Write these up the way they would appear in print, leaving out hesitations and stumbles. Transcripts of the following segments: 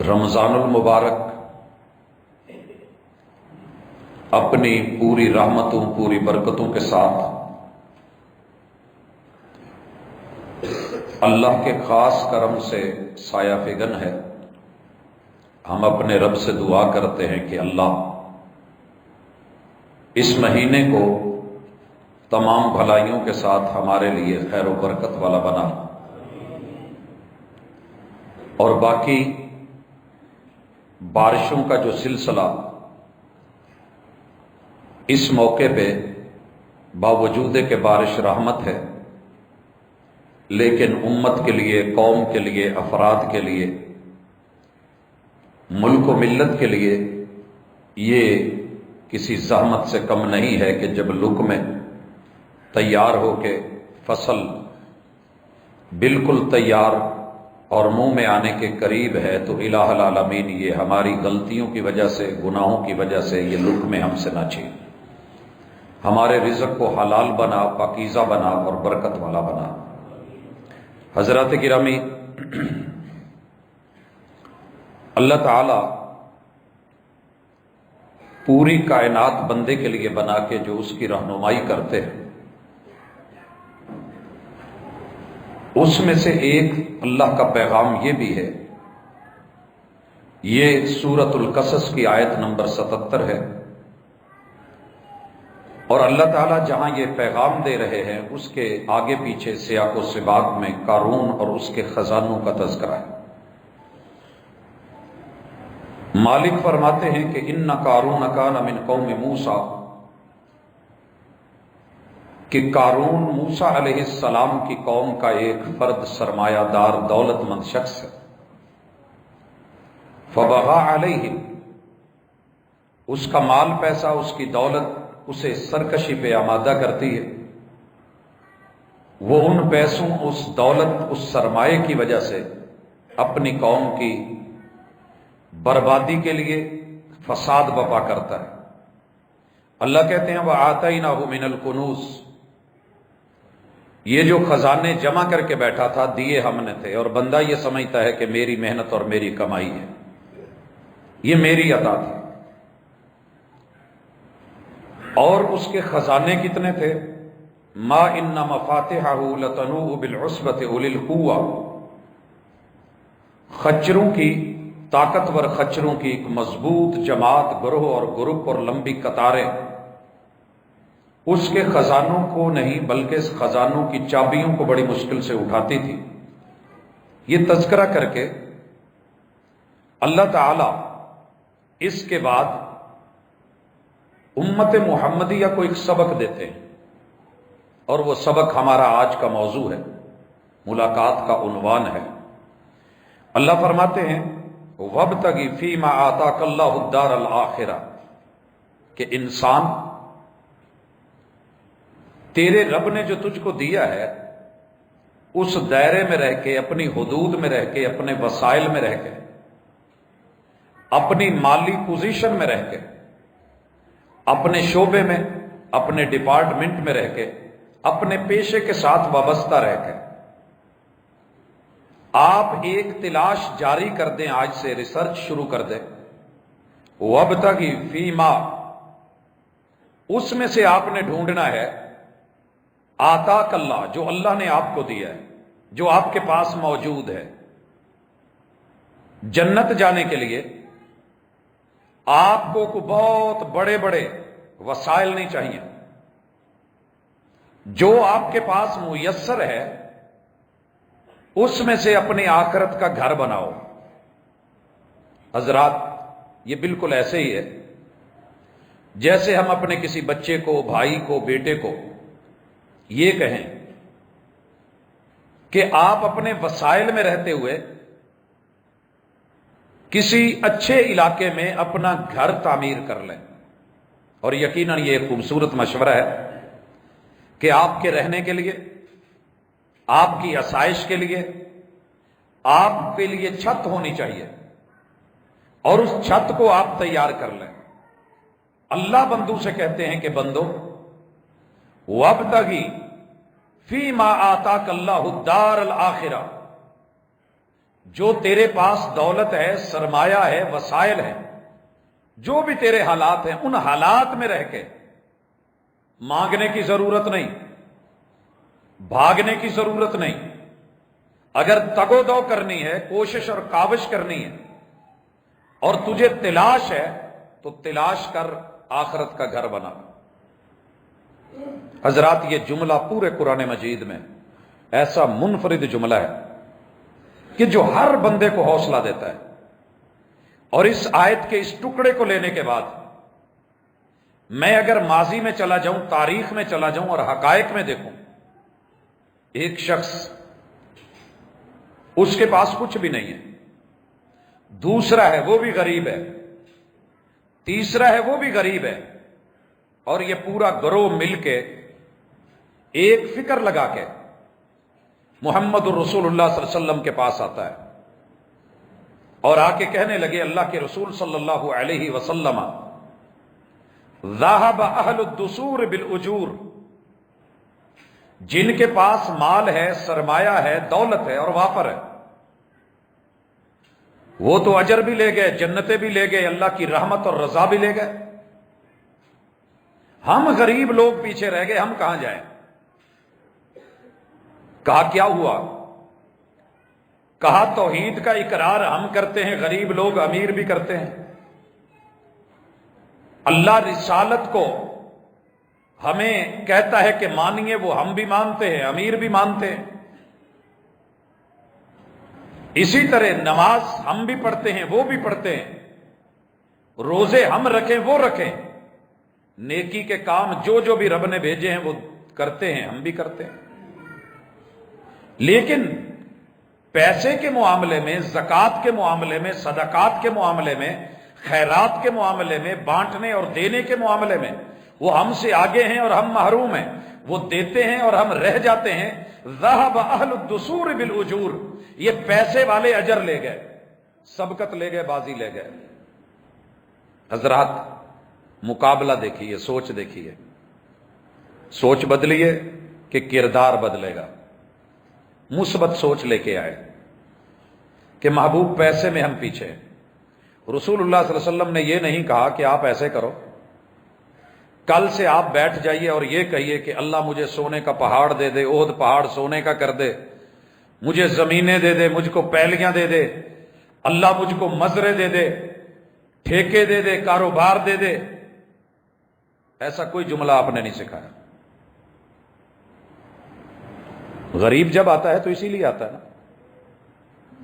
رمضان المبارک اپنی پوری رحمتوں پوری برکتوں کے ساتھ اللہ کے خاص کرم سے سایہ فگن ہے۔ ہم اپنے رب سے دعا کرتے ہیں کہ اللہ اس مہینے کو تمام بھلائیوں کے ساتھ ہمارے لیے خیر و برکت والا بنا، اور باقی بارشوں کا جو سلسلہ اس موقع پہ باوجود کہ بارش رحمت ہے، لیکن امت کے لیے، قوم کے لیے، افراد کے لیے، ملک و ملت کے لیے یہ کسی زحمت سے کم نہیں ہے کہ جب لک میں تیار ہو کے فصل بالکل تیار اور منہ میں آنے کے قریب ہے تو الہ العالمین یہ ہماری غلطیوں کی وجہ سے، گناہوں کی وجہ سے یہ لک میں ہم سے نہ چھین، ہمارے رزق کو حلال بنا، پاکیزہ بنا اور برکت والا بنا۔ حضرات گرامی، اللہ تعالی پوری کائنات بندے کے لیے بنا کے جو اس کی رہنمائی کرتے ہیں، اس میں سے ایک اللہ کا پیغام یہ بھی ہے، یہ سورۃ القصص کی آیت نمبر 77 ہے، اور اللہ تعالیٰ جہاں یہ پیغام دے رہے ہیں اس کے آگے پیچھے سیاق و سباق میں قارون اور اس کے خزانوں کا تذکرہ ہے۔ مالک فرماتے ہیں کہ ان قارون کان من قوم موسیٰ، کہ قارون موسیٰ علیہ السلام کی قوم کا ایک فرد، سرمایہ دار، دولت مند شخص ہے۔ فبغى علیہم، اس کا مال پیسہ، اس کی دولت اسے سرکشی پہ آمادہ کرتی ہے۔ وہ ان پیسوں، اس دولت، اس سرمایے کی وجہ سے اپنی قوم کی بربادی کے لیے فساد بپا کرتا ہے۔ اللہ کہتے ہیں وَآتَيْنَاهُ مِنَ الْكُنُوزِ، یہ جو خزانے جمع کر کے بیٹھا تھا دیے ہم نے تھے، اور بندہ یہ سمجھتا ہے کہ میری محنت اور میری کمائی ہے، یہ میری عطا تھی۔ اور اس کے خزانے کتنے تھے؟ ما ان مفاتحہ لتنوء بالعصبۃ اولي القوہ، خچروں کی، طاقتور خچروں کی ایک مضبوط جماعت، گروہ اور گروپ اور لمبی قطاریں اس کے خزانوں کو نہیں بلکہ اس خزانوں کی چابیوں کو بڑی مشکل سے اٹھاتی تھی۔ یہ تذکرہ کر کے اللہ تعالی اس کے بعد امت محمدیہ کو ایک سبق دیتے ہیں، اور وہ سبق ہمارا آج کا موضوع ہے، ملاقات کا عنوان ہے۔ اللہ فرماتے ہیں وَابْتَغِ فِي مَا آتَاكَ اللَّهُ الدَّارَ الْآخِرَةَ، کہ انسان، تیرے رب نے جو تجھ کو دیا ہے اس دائرے میں رہ کے، اپنی حدود میں رہ کے، اپنے وسائل میں رہ کے، اپنی مالی پوزیشن میں رہ کے، اپنے شعبے میں، اپنے ڈپارٹمنٹ میں رہ کے، اپنے پیشے کے ساتھ وابستہ رہ کے آپ ایک تلاش جاری کر دیں، آج سے ریسرچ شروع کر دیں۔ وَابْتَغِ فِي مَا، اس میں سے آپ نے ڈھونڈنا ہے آتاک اللہ، جو اللہ نے آپ کو دیا ہے، جو آپ کے پاس موجود ہے۔ جنت جانے کے لیے آپ کو بہت بڑے بڑے وسائل نہیں چاہیے، جو آپ کے پاس میسر ہے اس میں سے اپنی آخرت کا گھر بناؤ۔ حضرات، یہ بالکل ایسے ہی ہے جیسے ہم اپنے کسی بچے کو، بھائی کو، بیٹے کو یہ کہیں کہ آپ اپنے وسائل میں رہتے ہوئے کسی اچھے علاقے میں اپنا گھر تعمیر کر لیں، اور یقیناً یہ ایک خوبصورت مشورہ ہے کہ آپ کے رہنے کے لیے، آپ کی آسائش کے لیے، آپ کے لیے چھت ہونی چاہیے، اور اس چھت کو آپ تیار کر لیں۔ اللہ بندوں سے کہتے ہیں کہ بندو وَابْتَغِ فِي مَا آتَاكَ اللَّهُ الدَّارَ الْآخِرَةَ، جو تیرے پاس دولت ہے، سرمایہ ہے، وسائل ہے، جو بھی تیرے حالات ہیں، ان حالات میں رہ کے مانگنے کی ضرورت نہیں، بھاگنے کی ضرورت نہیں۔ اگر تگ و دو کرنی ہے، کوشش اور کاوش کرنی ہے، اور تجھے تلاش ہے تو تلاش کر، آخرت کا گھر بنا۔ حضرات، یہ جملہ پورے قرآن مجید میں ایسا منفرد جملہ ہے کہ جو ہر بندے کو حوصلہ دیتا ہے۔ اور اس آیت کے اس ٹکڑے کو لینے کے بعد میں اگر ماضی میں چلا جاؤں، تاریخ میں چلا جاؤں اور حقائق میں دیکھوں، ایک شخص اس کے پاس کچھ بھی نہیں ہے، دوسرا ہے وہ بھی غریب ہے، تیسرا ہے وہ بھی غریب ہے، اور یہ پورا گروہ مل کے ایک فکر لگا کے محمد الرسول اللہ صلی اللہ علیہ وسلم کے پاس آتا ہے اور آ کے کہنے لگے، اللہ کے رسول صلی اللہ علیہ وسلم، ذہب اہل الدثور بالاجور، جن کے پاس مال ہے، سرمایہ ہے، دولت ہے اور وافر ہے، وہ تو اجر بھی لے گئے، جنتیں بھی لے گئے، اللہ کی رحمت اور رضا بھی لے گئے، ہم غریب لوگ پیچھے رہ گئے، ہم کہاں جائیں؟ کہا کیا ہوا؟ کہا توحید کا اقرار ہم کرتے ہیں، غریب لوگ امیر بھی کرتے ہیں، اللہ رسالت کو ہمیں کہتا ہے کہ مانیے، وہ ہم بھی مانتے ہیں، امیر بھی مانتے ہیں، اسی طرح نماز ہم بھی پڑھتے ہیں، وہ بھی پڑھتے ہیں، روزے ہم رکھیں وہ رکھیں، نیکی کے کام جو جو بھی رب نے بھیجے ہیں وہ کرتے ہیں، ہم بھی کرتے ہیں، لیکن پیسے کے معاملے میں، زکوٰۃ کے معاملے میں، صدقات کے معاملے میں، خیرات کے معاملے میں، بانٹنے اور دینے کے معاملے میں وہ ہم سے آگے ہیں اور ہم محروم ہیں، وہ دیتے ہیں اور ہم رہ جاتے ہیں۔ ذہب اہل الدثور بالاجور، یہ پیسے والے اجر لے گئے، سبقت لے گئے، بازی لے گئے۔ حضرات، مقابلہ دیکھیے، سوچ دیکھیے، سوچ بدلیے کہ کردار بدلے گا۔ مثبت سوچ لے کے آئے کہ محبوب پیسے میں ہم پیچھے ہیں۔ رسول اللہ صلی اللہ علیہ وسلم نے یہ نہیں کہا کہ آپ ایسے کرو، کل سے آپ بیٹھ جائیے اور یہ کہیے کہ اللہ مجھے سونے کا پہاڑ دے دے، احد پہاڑ سونے کا کر دے، مجھے زمینیں دے دے، مجھ کو پیلیاں دے دے، اللہ مجھ کو مزرے دے دے، ٹھیکے دے دے، کاروبار دے دے۔ ایسا کوئی جملہ آپ نے نہیں سکھایا۔ غریب جب آتا ہے تو اسی لیے آتا ہے نا،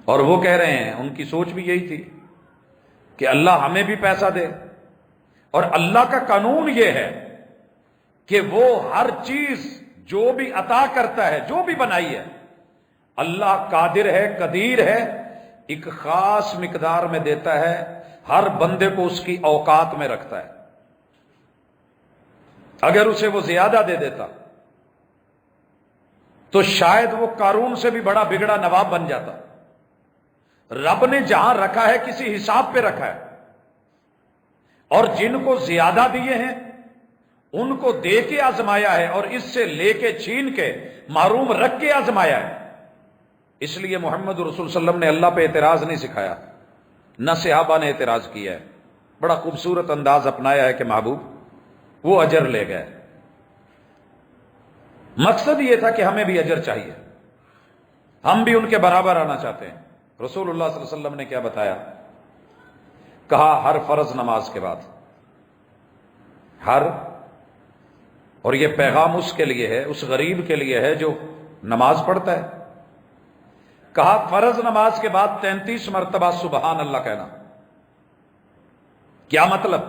اور وہ کہہ رہے ہیں، ان کی سوچ بھی یہی تھی کہ اللہ ہمیں بھی پیسہ دے، اور اللہ کا قانون یہ ہے کہ وہ ہر چیز جو بھی عطا کرتا ہے، جو بھی بنائی ہے، اللہ قادر ہے، قدیر ہے، ایک خاص مقدار میں دیتا ہے، ہر بندے کو اس کی اوقات میں رکھتا ہے۔ اگر اسے وہ زیادہ دے دیتا تو شاید وہ قارون سے بھی بڑا بگڑا نواب بن جاتا۔ رب نے جہاں رکھا ہے کسی حساب پہ رکھا ہے، اور جن کو زیادہ دیے ہیں ان کو دے کے آزمایا ہے، اور اس سے لے کے چھین کے محروم رکھ کے آزمایا ہے۔ اس لیے محمد رسول صلی اللہ علیہ وسلم نے اللہ پہ اعتراض نہیں سکھایا، نہ صحابہ نے اعتراض کیا ہے، بڑا خوبصورت انداز اپنایا ہے کہ محبوب وہ اجر لے گئے۔ مقصد یہ تھا کہ ہمیں بھی اجر چاہیے، ہم بھی ان کے برابر آنا چاہتے ہیں۔ رسول اللہ صلی اللہ علیہ وسلم نے کیا بتایا؟ کہا ہر فرض نماز کے بعد، ہر، اور یہ پیغام اس کے لیے ہے، اس غریب کے لیے ہے جو نماز پڑھتا ہے، کہا فرض نماز کے بعد 33 مرتبہ سبحان اللہ کہنا۔ کیا مطلب؟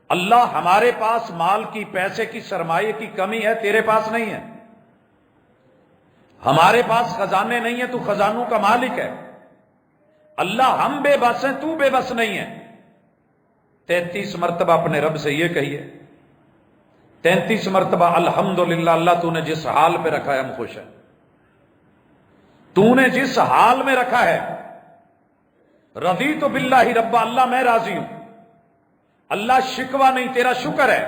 اللہ ہمارے پاس مال کی، پیسے کی، سرمایے کی کمی ہے، تیرے پاس نہیں ہے، ہمارے پاس خزانے نہیں ہیں، تو خزانوں کا مالک ہے، اللہ ہم بے بس ہیں، تو بے بس نہیں ہے۔ 33 مرتبہ اپنے رب سے یہ کہیے، 33 مرتبہ الحمدللہ، اللہ تو نے جس حال پہ رکھا ہے ہم خوش ہیں، تو نے جس حال میں رکھا ہے، رضیت باللہ ربا، اللہ میں راضی ہوں، اللہ شکوہ نہیں، تیرا شکر ہے،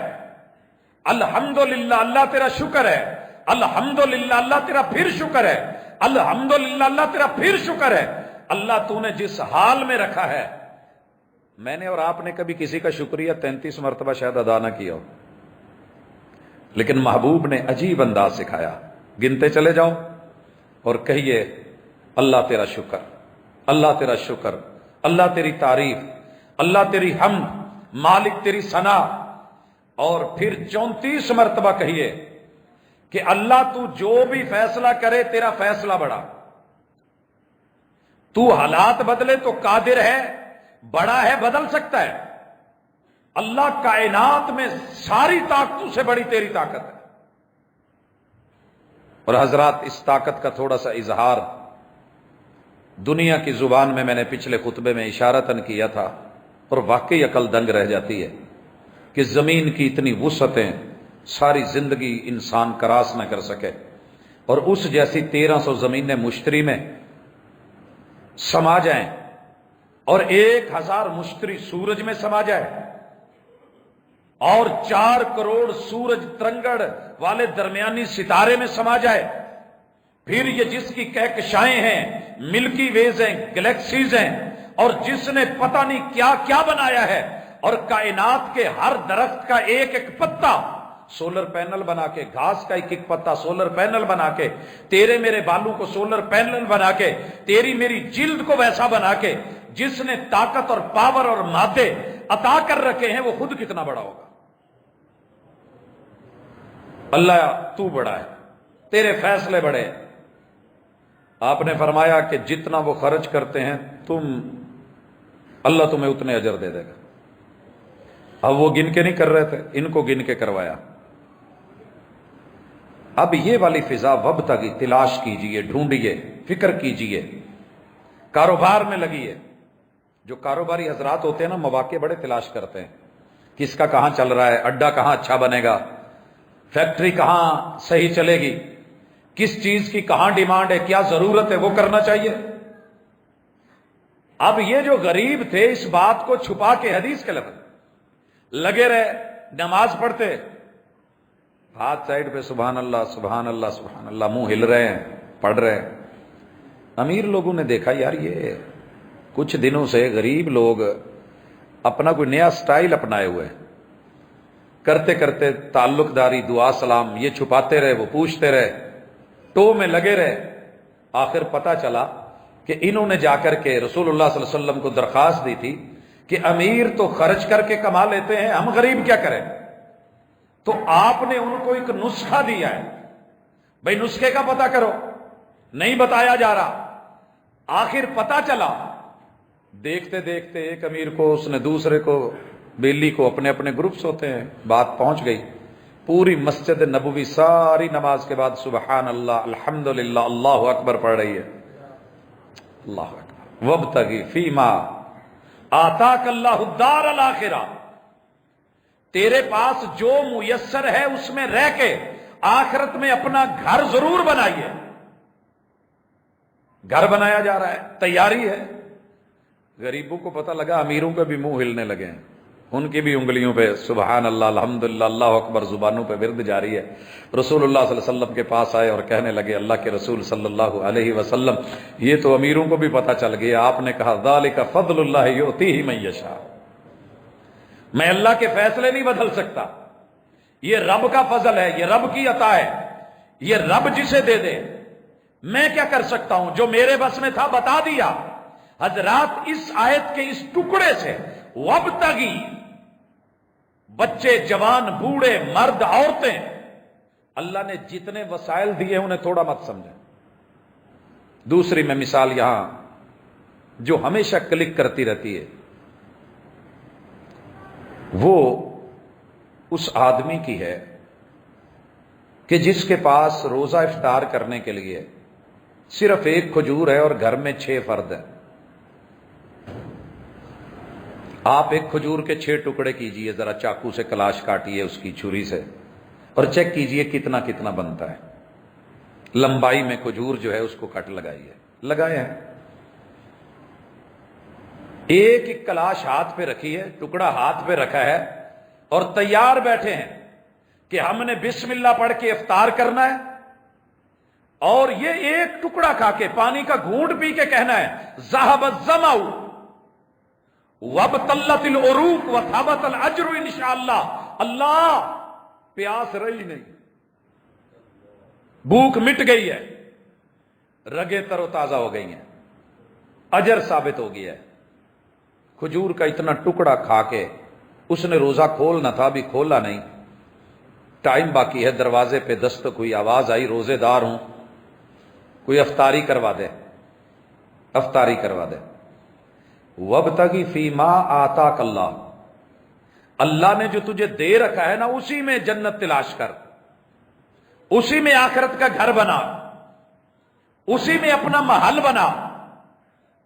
الحمدللہ، اللہ تیرا شکر ہے، الحمدللہ، اللہ تیرا پھر شکر ہے، الحمدللہ، اللہ تیرا پھر شکر ہے، اللہ تو نے جس حال میں رکھا ہے، میں نے اور آپ نے کبھی کسی کا شکریہ 33 مرتبہ شاید ادا نہ کیا ہو، لیکن محبوب نے عجیب انداز سکھایا، گنتے چلے جاؤ اور کہیے اللہ تیرا شکر، اللہ تیرا شکر، اللہ تیری تعریف، اللہ تیری حمد، مالک تیری ثنا، اور پھر 34 مرتبہ کہیے کہ اللہ تو جو بھی فیصلہ کرے تیرا فیصلہ بڑا، تو حالات بدلے تو قادر ہے، بڑا ہے، بدل سکتا ہے، اللہ کائنات میں ساری طاقتوں سے بڑی تیری طاقت ہے۔ اور حضرات اس طاقت کا تھوڑا سا اظہار دنیا کی زبان میں نے پچھلے خطبے میں اشارتاً کیا تھا، اور واقعی عقل دنگ رہ جاتی ہے کہ زمین کی اتنی وسعتیں ساری زندگی انسان کراس نہ کر سکے، اور اس جیسی 1300 زمینیں مشتری میں سما جائیں، اور 1000 مشتری سورج میں سما جائے، اور 4 کروڑ سورج ترنگڑ والے درمیانی ستارے میں سما جائے، پھر یہ جس کی کہکشائیں ہیں، ملکی ویز ہیں، گلیکسیز ہیں، اور جس نے پتہ نہیں کیا کیا بنایا ہے، اور کائنات کے ہر درخت کا ایک ایک پتا سولر پینل بنا کے، گھاس کا ایک ایک پتا سولر پینل بنا کے، تیرے میرے بالوں کو سولر پینل بنا کے، تیری میری جلد کو ویسا بنا کے، جس نے طاقت اور پاور اور مادے عطا کر رکھے ہیں، وہ خود کتنا بڑا ہوگا۔ اللہ تو بڑا ہے، تیرے فیصلے بڑے ہیں۔ آپ نے فرمایا کہ جتنا وہ خرچ کرتے ہیں اللہ تمہیں اتنے اجر دے دے گا۔ اب وہ گن کے نہیں کر رہے تھے، ان کو گن کے کروایا۔ اب یہ والی فضا وابتغی، تلاش کیجئے، ڈھونڈیے، فکر کیجئے، کاروبار میں لگیے۔ جو کاروباری حضرات ہوتے ہیں نا، مواقع بڑے تلاش کرتے ہیں، کس کا کہاں چل رہا ہے، اڈا کہاں اچھا بنے گا، فیکٹری کہاں صحیح چلے گی، کس چیز کی کہاں ڈیمانڈ ہے، کیا ضرورت ہے، وہ کرنا چاہیے۔ اب یہ جو غریب تھے اس بات کو چھپا کے حدیث کے لفظ لگے رہے، نماز پڑھتے، ہاتھ سائڈ پہ سبحان اللہ سبحان اللہ سبحان اللہ، منہ ہل رہے ہیں، پڑھ رہے ہیں۔ امیر لوگوں نے دیکھا یار یہ کچھ دنوں سے غریب لوگ اپنا کوئی نیا سٹائل اپنائے ہوئے ہیں، کرتے کرتے تعلق داری، دعا سلام، یہ چھپاتے رہے، وہ پوچھتے رہے، ٹو میں لگے رہے۔ آخر پتہ چلا کہ انہوں نے جا کر کے رسول اللہ صلی اللہ علیہ وسلم کو درخواست دی تھی کہ امیر تو خرچ کر کے کما لیتے ہیں، ہم غریب کیا کریں؟ تو آپ نے ان کو ایک نسخہ دیا ہے، بھئی نسخے کا پتہ کرو، نہیں بتایا جا رہا۔ آخر پتہ چلا، دیکھتے دیکھتے ایک امیر کو، اس نے دوسرے کو، بیلی کو، اپنے اپنے گروپس ہوتے ہیں، بات پہنچ گئی۔ پوری مسجد نبوی ساری نماز کے بعد سبحان اللہ الحمدللہ اللہ اکبر پڑھ رہی ہے، اللہ اکبر۔ وابتغی فیما آتاک اللہ الدار الاخرہ، تیرے پاس جو میسر ہے اس میں رہ کے آخرت میں اپنا گھر ضرور بنائیے۔ گھر بنایا جا رہا ہے، تیاری ہے۔ غریبوں کو پتہ لگا، امیروں کے بھی منہ ہلنے لگے ہیں، ان کی بھی انگلیوں پہ سبحان اللہ الحمدللہ اللہ اکبر زبانوں پہ ورد جاری ہے۔ رسول اللہ صلی اللہ علیہ وسلم کے پاس آئے اور کہنے لگے، اللہ کے رسول صلی اللہ علیہ وسلم، یہ تو امیروں کو بھی پتہ چل گیا۔ آپ نے کہا ذالک فضل اللہ یؤتیہ من یشاء، میں اللہ کے فیصلے نہیں بدل سکتا، یہ رب کا فضل ہے، یہ رب کی عطا ہے، یہ رب جسے دے دے، میں کیا کر سکتا ہوں؟ جو میرے بس میں تھا بتا دیا۔ حضرات اس آیت کے اس ٹکڑے سے وابتغی، بچے، جوان، بوڑھے، مرد، عورتیں، اللہ نے جتنے وسائل دیے انہیں تھوڑا مت سمجھیں۔ دوسری میں مثال یہاں جو ہمیشہ کلک کرتی رہتی ہے، وہ اس آدمی کی ہے کہ جس کے پاس روزہ افطار کرنے کے لیے صرف ایک کھجور ہے اور گھر میں 6 فرد ہیں۔ آپ ایک کھجور کے 6 ٹکڑے کیجئے، ذرا چاقو سے کلاش کاٹیے اس کی چھری سے، اور چیک کیجئے کتنا کتنا بنتا ہے۔ لمبائی میں کھجور جو ہے اس کو کٹ لگائیے، لگائے ہیں۔ ایک ایک کلاش ہاتھ پہ رکھی ہے، ٹکڑا ہاتھ پہ رکھا ہے، اور تیار بیٹھے ہیں کہ ہم نے بسم اللہ پڑھ کے افطار کرنا ہے۔ اور یہ ایک ٹکڑا کھا کے پانی کا گھونٹ پی کے کہنا ہے ذهب الظمأ وابتلت العروق وثبت الاجر انشاءاللہ. اللہ پیاس رہی نہیں، بھوک مٹ گئی ہے، رگیں تر و تازہ ہو گئی ہیں، اجر ثابت ہو گیا ہے. کھجور کا اتنا ٹکڑا کھا کے اس نے روزہ کھولنا تھا، بھی کھولا نہیں، ٹائم باقی ہے، دروازے پہ دستک ہوئی، آواز آئی روزے دار ہوں، کوئی افطاری کروا دے، افطاری کروا دے. وابتغی فیما آتاک اللہ، اللہ نے جو تجھے دے رکھا ہے نا اسی میں جنت تلاش کر، اسی میں آخرت کا گھر بنا، اسی میں اپنا محل بنا.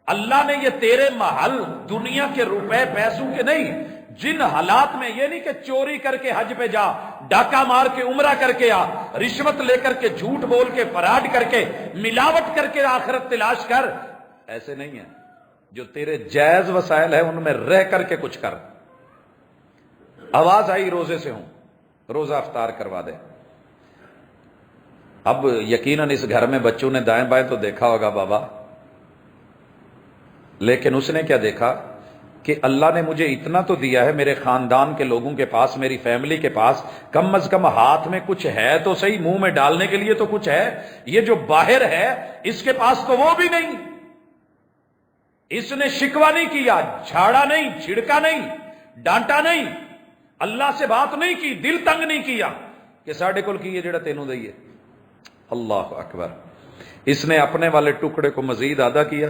اللہ نے یہ تیرے محل دنیا کے روپے پیسوں کے نہیں، جن حالات میں، یہ نہیں کہ چوری کر کے حج پہ جا، ڈاکہ مار کے عمرہ کر کے آ، رشوت لے کر کے، جھوٹ بول کے، فراڈ کر کے، ملاوٹ کر کے آخرت تلاش کر، ایسے نہیں ہے. جو تیرے جائز وسائل ہیں ان میں رہ کر کے کچھ کر. آواز آئی روزے سے ہوں، روزہ افطار کروا دے. اب یقیناً اس گھر میں بچوں نے دائیں بائیں تو دیکھا ہوگا بابا، لیکن اس نے کیا دیکھا کہ اللہ نے مجھے اتنا تو دیا ہے، میرے خاندان کے لوگوں کے پاس، میری فیملی کے پاس کم از کم ہاتھ میں کچھ ہے تو صحیح، منہ میں ڈالنے کے لیے تو کچھ ہے. یہ جو باہر ہے اس کے پاس تو وہ بھی نہیں. اس نے شکوہ نہیں کیا، جھاڑا نہیں، چھڑکا نہیں، ڈانٹا نہیں، اللہ سے بات نہیں کی، دل تنگ نہیں کیا کہ ساڈے کول کی ہے جڑا تینوں دئیے. اللہ اکبر. اس نے اپنے والے ٹکڑے کو مزید آدھا کیا،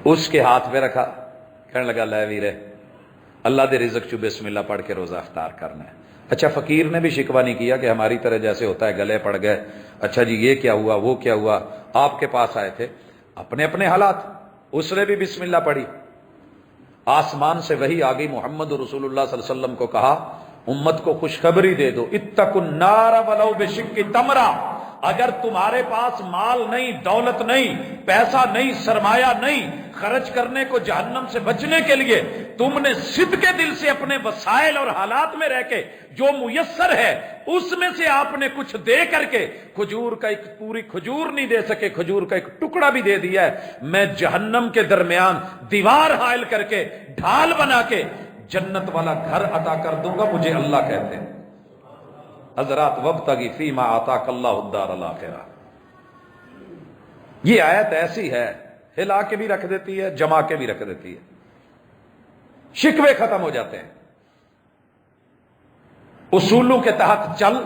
اس کے ہاتھ پہ رکھا، کہنے لگا لے ویرے اللہ دے رزق چو بسم اللہ پڑھ کے روزہ افطار کرنا ہے. اچھا فقیر نے بھی شکوہ نہیں کیا کہ ہماری طرح جیسے ہوتا ہے گلے پڑ گئے، اچھا جی یہ کیا ہوا وہ کیا ہوا، آپ کے پاس آئے تھے، اپنے اپنے حالات. اس نے بھی بسم اللہ پڑھی. آسمان سے وحی آ گئی، محمد رسول اللہ صلی اللہ علیہ وسلم کو کہا امت کو خوشخبری دے دو، اتقوا النار ولو بشق تمرہ. اگر تمہارے پاس مال نہیں، دولت نہیں، پیسہ نہیں، سرمایہ نہیں، خرچ کرنے کو جہنم سے بچنے کے لیے تم نے صدق کے دل سے اپنے وسائل اور حالات میں رہ کے جو میسر ہے اس میں سے آپ نے کچھ دے کر کے، کھجور کا ایک پوری کھجور نہیں دے سکے، کھجور کا ایک ٹکڑا بھی دے دیا ہے، میں جہنم کے درمیان دیوار حائل کر کے، ڈھال بنا کے جنت والا گھر عطا کر دوں گا. مجھے اللہ کہتے ہیں. حضرات وابتغی فیما آتاک اللہ الدار الاخرہ. یہ آیت ایسی ہے، ہلا کے بھی رکھ دیتی ہے، جما کے بھی رکھ دیتی ہے. شکوے ختم ہو جاتے ہیں. اصولوں کے تحت چل.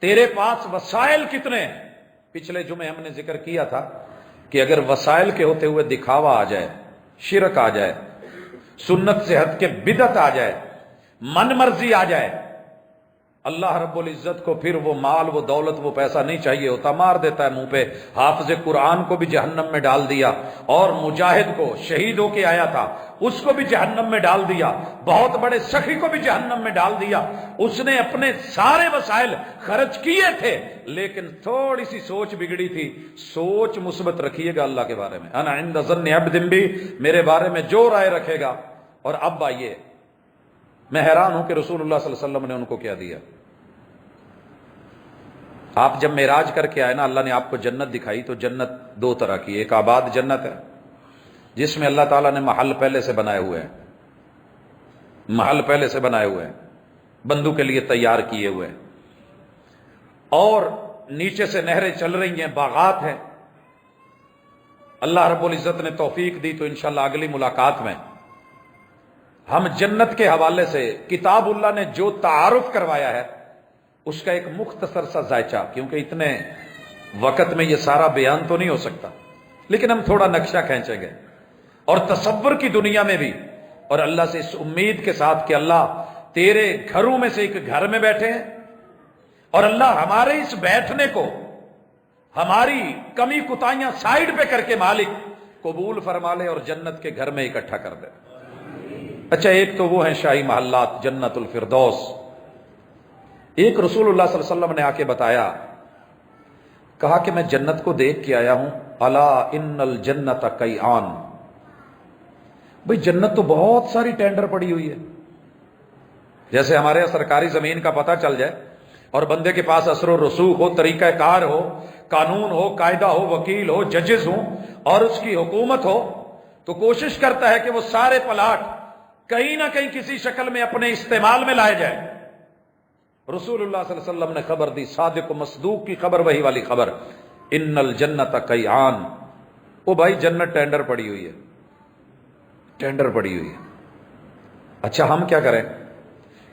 تیرے پاس وسائل کتنے ہیں؟ پچھلے جمعے ہم نے ذکر کیا تھا کہ اگر وسائل کے ہوتے ہوئے دکھاوا آ جائے، شرک آ جائے، سنت سے ہٹ کے بدعت آ جائے، من مرضی آ جائے، اللہ رب العزت کو پھر وہ مال، وہ دولت، وہ پیسہ نہیں چاہیے ہوتا، مار دیتا ہے منہ پہ. حافظ قرآن کو بھی جہنم میں ڈال دیا، اور مجاہد کو شہید ہو کے آیا تھا اس کو بھی جہنم میں ڈال دیا، بہت بڑے سخی کو بھی جہنم میں ڈال دیا. اس نے اپنے سارے وسائل خرچ کیے تھے لیکن تھوڑی سی سوچ بگڑی تھی. سوچ مثبت رکھیے گا اللہ کے بارے میں. انا عند ظن عبد بی، میرے بارے میں جو رائے رکھے گا. اور اب آئیے، میں حیران ہوں کہ رسول اللہ صلی اللہ علیہ وسلم نے ان کو کیا دیا. آپ جب معراج کر کے آئے نا، اللہ نے آپ کو جنت دکھائی تو جنت دو طرح کی. ایک آباد جنت ہے جس میں اللہ تعالیٰ نے محل پہلے سے بنائے ہوئے ہیں، محل پہلے سے بنائے ہوئے ہیں، بندوں کے لیے تیار کیے ہوئے ہیں، اور نیچے سے نہریں چل رہی ہیں، باغات ہیں. اللہ رب العزت نے توفیق دی تو انشاءاللہ اگلی ملاقات میں ہم جنت کے حوالے سے کتاب اللہ نے جو تعارف کروایا ہے اس کا ایک مختصر سا ذائچہ، کیونکہ اتنے وقت میں یہ سارا بیان تو نہیں ہو سکتا، لیکن ہم تھوڑا نقشہ کھینچیں گے. اور تصور کی دنیا میں بھی، اور اللہ سے اس امید کے ساتھ کہ اللہ تیرے گھروں میں سے ایک گھر میں بیٹھے ہیں، اور اللہ ہمارے اس بیٹھنے کو، ہماری کمی کوتاہیاں سائیڈ پہ کر کے مالک قبول فرما لے اور جنت کے گھر میں اکٹھا کر دے. اچھا، ایک تو وہ ہیں شاہی محلات، جنت الفردوس. ایک رسول اللہ صلی اللہ علیہ وسلم نے آ کے بتایا، کہا کہ میں جنت کو دیکھ کے آیا ہوں. الا ان الجنت کیان. بھئی جنت تو بہت ساری ٹینڈر پڑی ہوئی ہے. جیسے ہمارے یہاں سرکاری زمین کا پتہ چل جائے اور بندے کے پاس اثر و رسوخ ہو، طریقہ کار ہو، قانون ہو، قاعدہ ہو، وکیل ہو، ججز ہوں اور اس کی حکومت ہو، تو کوشش کرتا ہے کہ وہ سارے پلاٹ کہیں نہ کہیں کسی شکل میں اپنے استعمال میں لائے جائے۔ رسول اللہ صلی اللہ علیہ وسلم نے خبر دی، صادق و مصدوق کی خبر، وہی والی خبر، ان الجنت قیعان، او بھائی جنت ٹینڈر پڑی ہوئی ہے، ٹینڈر پڑی ہوئی ہے۔ اچھا ہم کیا کریں؟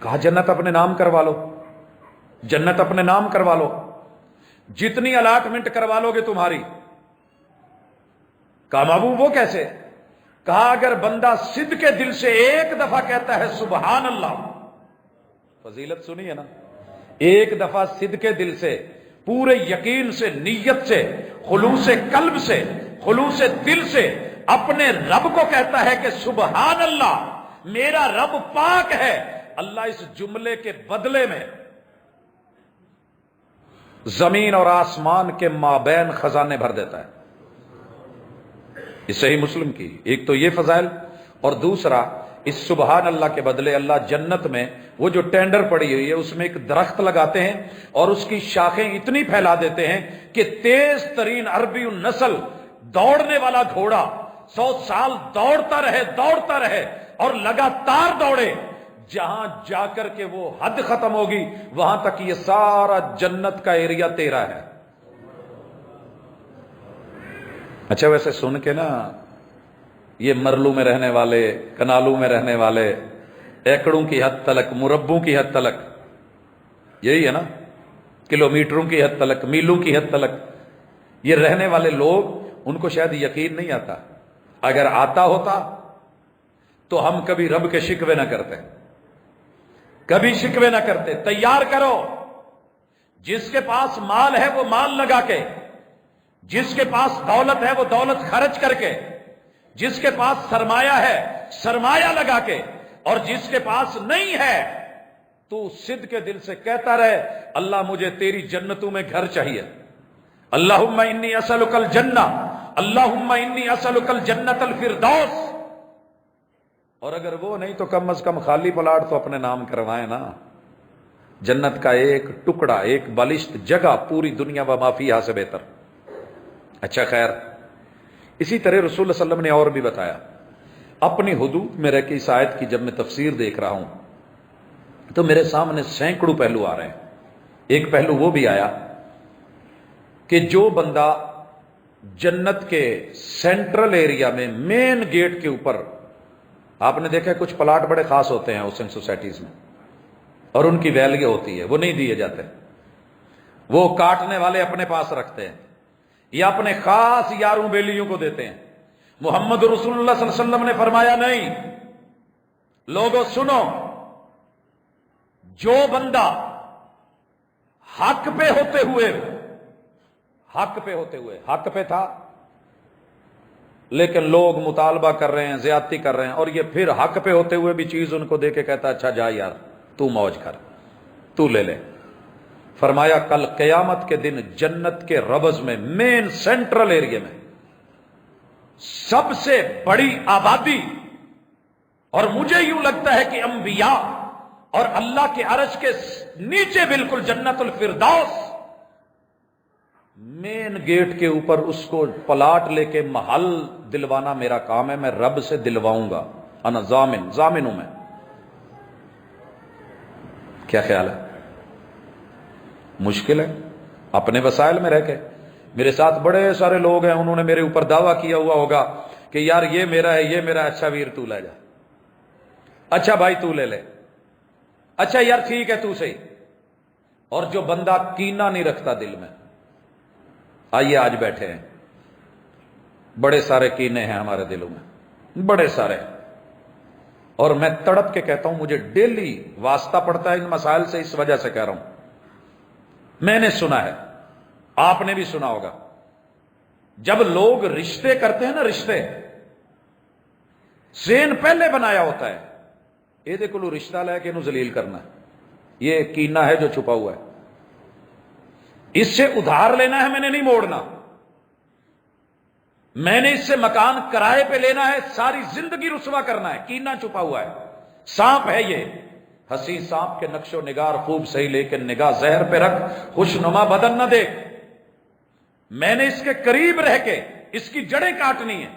کہا جنت اپنے نام کروا لو، جنت اپنے نام کروا لو، جتنی الاٹمنٹ کروا لو گے تمہاری۔ کہا محبوب وہ کیسے؟ کہا اگر بندہ صدق کے دل سے ایک دفعہ کہتا ہے سبحان اللہ، فضیلت سنی ہے نا، ایک دفعہ صدق کے دل سے، پورے یقین سے، نیت سے، خلوص قلب سے، خلوص دل سے اپنے رب کو کہتا ہے کہ سبحان اللہ، میرا رب پاک ہے، اللہ اس جملے کے بدلے میں زمین اور آسمان کے مابین خزانے بھر دیتا ہے۔ یہ صحیح مسلم کی، ایک تو یہ فضائل، اور دوسرا اس سبحان اللہ کے بدلے اللہ جنت میں وہ جو ٹینڈر پڑی ہوئی ہے اس میں ایک درخت لگاتے ہیں اور اس کی شاخیں اتنی پھیلا دیتے ہیں کہ تیز ترین عربی النسل دوڑنے والا گھوڑا 100 سال دوڑتا رہے اور لگاتار دوڑے، جہاں جا کر کے وہ حد ختم ہوگی وہاں تک یہ سارا جنت کا ایریا تیرا ہے۔ اچھا ویسے سن کے نا یہ مرلو میں رہنے والے، کنالو میں رہنے والے، ایکڑوں کی حد تلک، مربوں کی حد تلک، یہی ہے نا، کلومیٹروں کی حد تلک، میلوں کی حد تلک، یہ رہنے والے لوگ، ان کو شاید یقین نہیں آتا۔ اگر آتا ہوتا تو ہم کبھی رب کے شکوے نہ کرتے، کبھی شکوے نہ کرتے۔ تیار کرو، جس کے پاس مال ہے وہ مال لگا کے، جس کے پاس دولت ہے وہ دولت خرچ کر کے، جس کے پاس سرمایہ ہے سرمایہ لگا کے، اور جس کے پاس نہیں ہے تو صدق کے دل سے کہتا رہے اللہ مجھے تیری جنتوں میں گھر چاہیے، اللہم انی اسألک الجنہ، اللہم انی اسألک الجنت الفردوس۔ اور اگر وہ نہیں تو کم از کم خالی پلاٹ تو اپنے نام کروائیں نا، جنت کا ایک ٹکڑا، ایک بالشت جگہ پوری دنیا و ما فیہا سے بہتر۔ اچھا خیر، اسی طرح رسول اللہ صلی اللہ علیہ وسلم نے اور بھی بتایا، اپنی حدود میں رہ کے اس آیت کی جب میں تفسیر دیکھ رہا ہوں تو میرے سامنے سینکڑوں پہلو آ رہے ہیں۔ ایک پہلو وہ بھی آیا کہ جو بندہ جنت کے سینٹرل ایریا میں مین گیٹ کے اوپر، آپ نے دیکھا کچھ پلاٹ بڑے خاص ہوتے ہیں ہاؤسنگ سوسائٹیز میں اور ان کی ویلیو ہوتی ہے، وہ نہیں دیے جاتے، وہ کاٹنے والے اپنے پاس رکھتے ہیں یا اپنے خاص یاروں بیلیوں کو دیتے ہیں۔ محمد رسول اللہ صلی اللہ علیہ وسلم نے فرمایا نہیں، لوگوں سنو، جو بندہ حق پہ حق پہ تھا لیکن لوگ مطالبہ کر رہے ہیں، زیادتی کر رہے ہیں، اور یہ پھر حق پہ ہوتے ہوئے بھی چیز ان کو دے کے کہتا اچھا جا یار تو موج کر، تو لے لے۔ فرمایا کل قیامت کے دن جنت کے ربض میں مین سینٹرل ایریا میں سب سے بڑی آبادی، اور مجھے یوں لگتا ہے کہ انبیاء اور اللہ کے عرش کے نیچے بالکل جنت الفردوس، مین گیٹ کے اوپر اس کو پلاٹ لے کے محل دلوانا میرا کام ہے، میں رب سے دلواؤں گا، انا ضامن ہوں میں۔ کیا خیال ہے؟ مشکل ہے؟ اپنے وسائل میں رہ کے، میرے ساتھ بڑے سارے لوگ ہیں، انہوں نے میرے اوپر دعویٰ کیا ہوا ہوگا کہ یار یہ میرا ہے، یہ میرا، اچھا ویر تو لے جا، اچھا بھائی تو لے لے، اچھا یار ٹھیک ہے تو صحیح۔ اور جو بندہ کینہ نہیں رکھتا دل میں، آئیے آج بیٹھے ہیں، بڑے سارے کینے ہیں ہمارے دلوں میں، بڑے سارے، اور میں تڑپ کے کہتا ہوں مجھے ڈیلی واسطہ پڑتا ہے ان مسائل سے، اس وجہ سے کہہ رہا ہوں، میں نے سنا ہے، آپ نے بھی سنا ہوگا، جب لوگ رشتے کرتے ہیں نا، رشتے ذہن پہلے بنایا ہوتا ہے یہ دیکھو رشتہ لے کے انہوں ذلیل کرنا ہے، یہ کینہ ہے جو چھپا ہوا ہے، اس سے ادھار لینا ہے، میں نے نہیں موڑنا، میں نے اس سے مکان کرائے پہ لینا ہے، ساری زندگی رسوا کرنا ہے، کینہ چھپا ہوا ہے، سانپ ہے یہ، ہنسی سانپ کے نقش و نگار خوب صحیح، لیکن نگاہ زہر پہ رکھ، خوشنما بدن نہ دیکھ۔ میں نے اس کے قریب رہ کے اس کی جڑیں کاٹنی ہیں،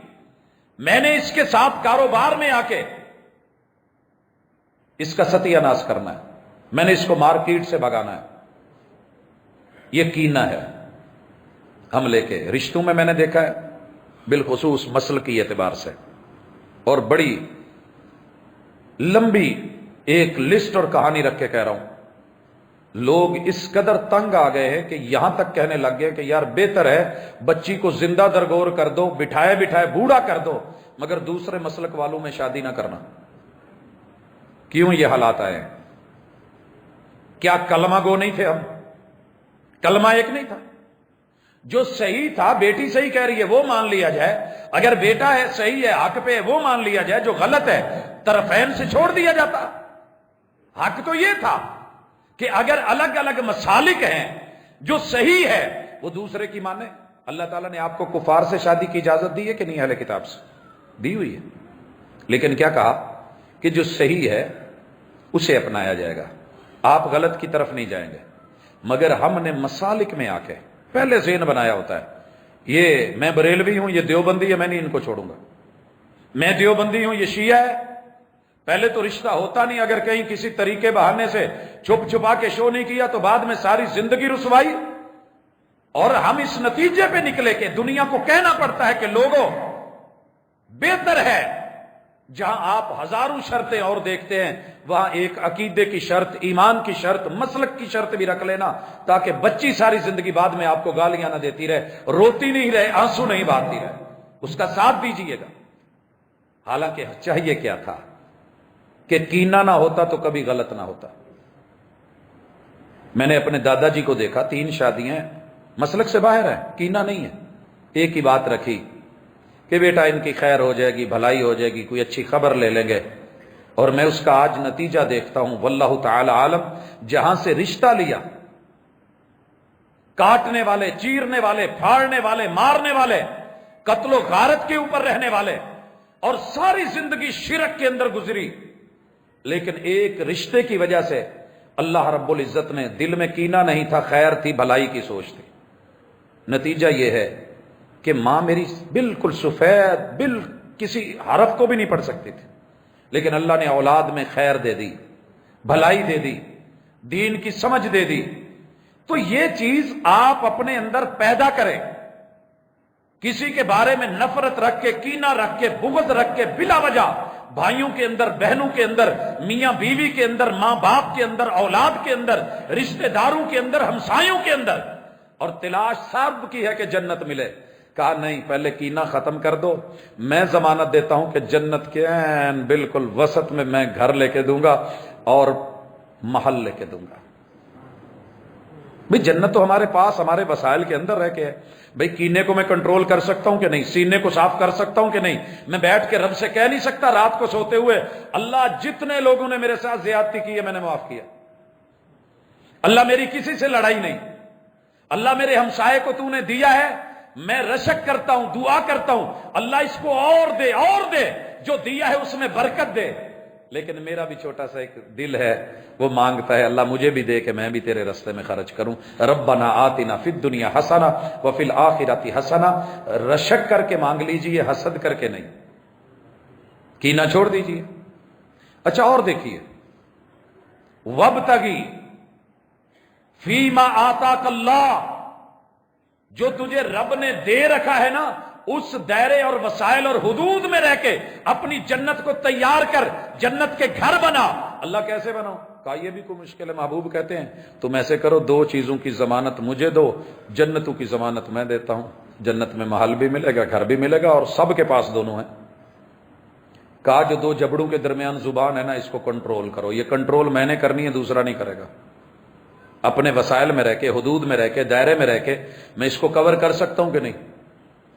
میں نے اس کے ساتھ کاروبار میں آ کے اس کا ستیہ ناش کرنا ہے، میں نے اس کو مارکیٹ سے بھگانا ہے۔ یہ کینہ ہے حملے کے رشتوں میں نے دیکھا ہے، بالخصوص مسل کی اعتبار سے، اور بڑی لمبی ایک لسٹ اور کہانی رکھ کے کہہ رہا ہوں۔ لوگ اس قدر تنگ آ گئے ہیں کہ یہاں تک کہنے لگ گئے کہ یار بہتر ہے بچی کو زندہ درگور کر دو، بٹھائے بٹھائے بوڑھا کر دو، مگر دوسرے مسلک والوں میں شادی نہ کرنا۔ کیوں یہ حالات آئے ہیں؟ کیا کلمہ گو نہیں تھے ہم؟ کلمہ ایک نہیں تھا؟ جو صحیح تھا، بیٹی صحیح کہہ رہی ہے وہ مان لیا جائے، اگر بیٹا ہے صحیح ہے حق پہ وہ مان لیا جائے، جو غلط ہے طرفین سے چھوڑ دیا جاتا۔ حق تو یہ تھا کہ اگر الگ الگ مسالک ہیں، جو صحیح ہے وہ دوسرے کی مانے۔ اللہ تعالیٰ نے آپ کو کفار سے شادی کی اجازت دی ہے کہ نہیں؟ اہل کتاب سے دی ہوئی ہے، لیکن کیا کہا کہ جو صحیح ہے اسے اپنایا جائے گا، آپ غلط کی طرف نہیں جائیں گے۔ مگر ہم نے مسالک میں آ کے پہلے ذہن بنایا ہوتا ہے، یہ میں بریلوی ہوں، یہ دیوبندی ہے، میں نہیں ان کو چھوڑوں گا، میں دیوبندی ہوں، یہ شیعہ ہے۔ پہلے تو رشتہ ہوتا نہیں، اگر کہیں کسی طریقے بہانے سے چھپ چھپا کے شو نہیں کیا تو بعد میں ساری زندگی رسوائی۔ اور ہم اس نتیجے پہ نکلے کہ دنیا کو کہنا پڑتا ہے کہ لوگوں بہتر ہے جہاں آپ ہزاروں شرطیں اور دیکھتے ہیں، وہاں ایک عقیدے کی شرط، ایمان کی شرط، مسلک کی شرط بھی رکھ لینا، تاکہ بچی ساری زندگی بعد میں آپ کو گالیاں نہ دیتی رہے، روتی نہیں رہے، آنسو نہیں بہاتی رہے، اس کا ساتھ دیجیے گا۔ حالانکہ چاہیے کیا تھا کہ کینہ نہ ہوتا تو کبھی غلط نہ ہوتا۔ میں نے اپنے دادا جی کو دیکھا، 3 شادیاں، مسلک سے باہر ہیں، کینہ نہیں ہے، ایک ہی بات رکھی کہ بیٹا ان کی خیر ہو جائے گی، بھلائی ہو جائے گی، کوئی اچھی خبر لے لیں گے۔ اور میں اس کا آج نتیجہ دیکھتا ہوں، واللہ تعالی عالم، جہاں سے رشتہ لیا، کاٹنے والے، چیرنے والے، پھاڑنے والے، مارنے والے، قتل و غارت کے اوپر رہنے والے، اور ساری زندگی شرک کے اندر گزری، لیکن ایک رشتے کی وجہ سے اللہ رب العزت نے، دل میں کینہ نہیں تھا، خیر تھی، بھلائی کی سوچ تھی۔ نتیجہ یہ ہے کہ ماں میری بالکل سفید، کسی حرف کو بھی نہیں پڑھ سکتی تھی، لیکن اللہ نے اولاد میں خیر دے دی، بھلائی دے دی، دین کی سمجھ دے دی۔ تو یہ چیز آپ اپنے اندر پیدا کریں، کسی کے بارے میں نفرت رکھ کے، کینہ رکھ کے، بغض رکھ کے، بلا وجہ بھائیوں کے اندر، بہنوں کے اندر، میاں بیوی کے اندر، ماں باپ کے اندر، اولاد کے اندر، رشتہ داروں کے اندر، ہمسایوں کے اندر، اور تلاش سب کی ہے کہ جنت ملے۔ کہا نہیں، پہلے کینہ ختم کر دو، میں ضمانت دیتا ہوں کہ جنت کے بالکل وسط میں گھر لے کے دوں گا اور محل لے کے دوں گا۔ بھئی جنت تو ہمارے پاس، ہمارے وسائل کے اندر رہ کے ہے۔ بھئی کینے کو میں کنٹرول کر سکتا ہوں کہ نہیں؟ سینے کو صاف کر سکتا ہوں کہ نہیں؟ میں بیٹھ کے رب سے کہہ نہیں سکتا رات کو سوتے ہوئے، اللہ جتنے لوگوں نے میرے ساتھ زیادتی کی ہے میں نے معاف کیا، اللہ میری کسی سے لڑائی نہیں، اللہ میرے ہمسائے کو تو نے دیا ہے، میں رشک کرتا ہوں، دعا کرتا ہوں، اللہ اس کو اور دے، اور دے، جو دیا ہے اس میں برکت دے۔ لیکن میرا بھی چھوٹا سا ایک دل ہے، وہ مانگتا ہے اللہ مجھے بھی دے کہ میں بھی تیرے رستے میں خرچ کروں۔ ربنا آتنا فی الدنیا حسنہ وفی الآخرۃ حسنہ، رشک کر کے مانگ لیجئے، حسد کر کے نہیں، کینہ چھوڑ دیجئے۔ اچھا اور دیکھیے، وابتغی فیما آتاک اللہ، جو تجھے رب نے دے رکھا ہے نا، اس دائرے اور وسائل اور حدود میں رہ کے اپنی جنت کو تیار کر، جنت کے گھر بنا۔ اللہ کیسے بناؤ؟ کہا یہ بھی کوئی مشکل ہے، محبوب کہتے ہیں تم ایسے کرو، 2 چیزوں کی ضمانت مجھے دو، جنتوں کی ضمانت میں دیتا ہوں، جنت میں محل بھی ملے گا، گھر بھی ملے گا، اور سب کے پاس دونوں ہیں۔ کہا جو 2 جبڑوں کے درمیان زبان ہے نا، اس کو کنٹرول کرو، یہ کنٹرول میں نے کرنی ہے، دوسرا نہیں کرے گا۔ اپنے وسائل میں رہ کے، حدود میں رہ کے، دائرے میں رہ کے میں اس کو کور کر سکتا ہوں کہ نہیں؟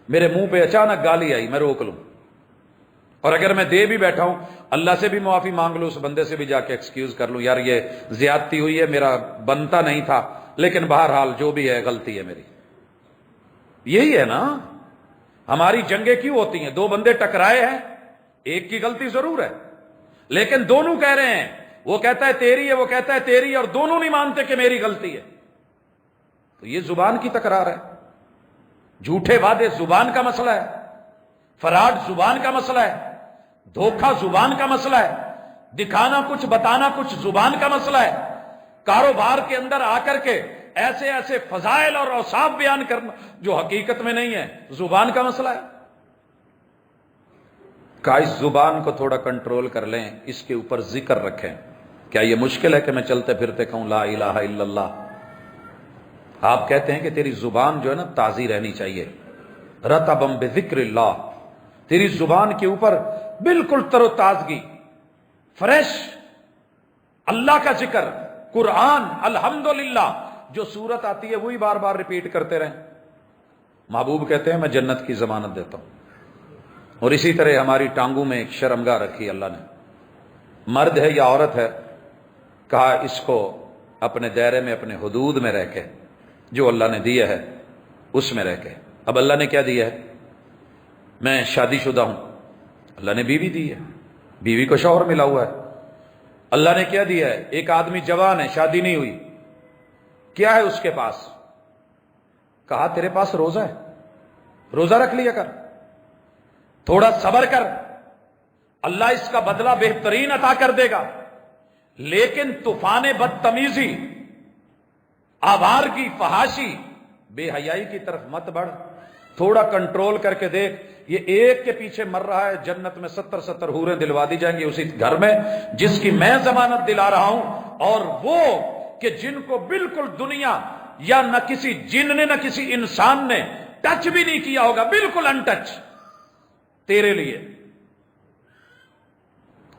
میرے منہ پہ اچانک گالی آئی، میں روک لوں، اور اگر میں دے بھی بیٹھا ہوں، اللہ سے بھی معافی مانگ لوں، اس بندے سے بھی جا کے ایکسکیوز کر لوں، یار یہ زیادتی ہوئی ہے، میرا بنتا نہیں تھا، لیکن بہرحال جو بھی ہے غلطی ہے میری۔ یہی ہے نا، ہماری جنگیں کیوں ہوتی ہیں؟ 2 بندے ٹکرائے ہیں، ایک کی غلطی ضرور ہے، لیکن دونوں کہہ رہے ہیں وہ کہتا ہے تیری ہے، وہ کہتا ہے تیری ہے، اور دونوں نہیں مانتے کہ میری غلطی ہے. تو یہ زبان کی تکرار ہے. جھوٹے وعدے زبان کا مسئلہ ہے، فراڈ زبان کا مسئلہ ہے، دھوکہ زبان کا مسئلہ ہے، دکھانا کچھ بتانا کچھ زبان کا مسئلہ ہے. کاروبار کے اندر آ کر کے ایسے ایسے فضائل اور اوصاف بیان کرنا جو حقیقت میں نہیں ہے، زبان کا مسئلہ ہے. اس زبان کو تھوڑا کنٹرول کر لیں، اس کے اوپر ذکر رکھیں. کیا یہ مشکل ہے کہ میں چلتے پھرتے کہوں لا الہ الا اللہ؟ آپ کہتے ہیں کہ تیری زبان جو ہے نا تازی رہنی چاہیے، رطبم بذکر اللہ، تیری زبان کے اوپر بالکل تر و تازگی، فریش اللہ کا ذکر، قرآن، الحمدللہ، جو صورت آتی ہے وہی بار بار ریپیٹ کرتے رہیں. محبوب کہتے ہیں میں جنت کی ضمانت دیتا ہوں. اور اسی طرح ہماری ٹانگوں میں ایک شرمگاہ رکھی اللہ نے، مرد ہے یا عورت ہے، کہا اس کو اپنے دائرے میں، اپنے حدود میں رہ کے، جو اللہ نے دیا ہے اس میں رہ کے. اب اللہ نے کیا دیا ہے؟ میں شادی شدہ ہوں، اللہ نے بیوی دی ہے، بیوی کو شوہر ملا ہوا ہے. اللہ نے کیا دیا ہے؟ ایک آدمی جوان ہے، شادی نہیں ہوئی، کیا ہے اس کے پاس؟ کہا تیرے پاس روزہ ہے، روزہ رکھ لیا کر، تھوڑا صبر کر، اللہ اس کا بدلہ بہترین عطا کر دے گا. لیکن طوفان بدتمیزی، آوارگی، فحاشی، بے حیائی کی طرف مت بڑھ. تھوڑا کنٹرول کر کے دیکھ. یہ ایک کے پیچھے مر رہا ہے، جنت میں 70 حوریں دلوا دی جائیں گی اسی گھر میں جس کی میں ضمانت دلا رہا ہوں. اور وہ کہ جن کو بالکل دنیا یا نہ کسی جن نے نہ کسی انسان نے ٹچ بھی نہیں کیا ہوگا، بالکل ان ٹچ تیرے لیے.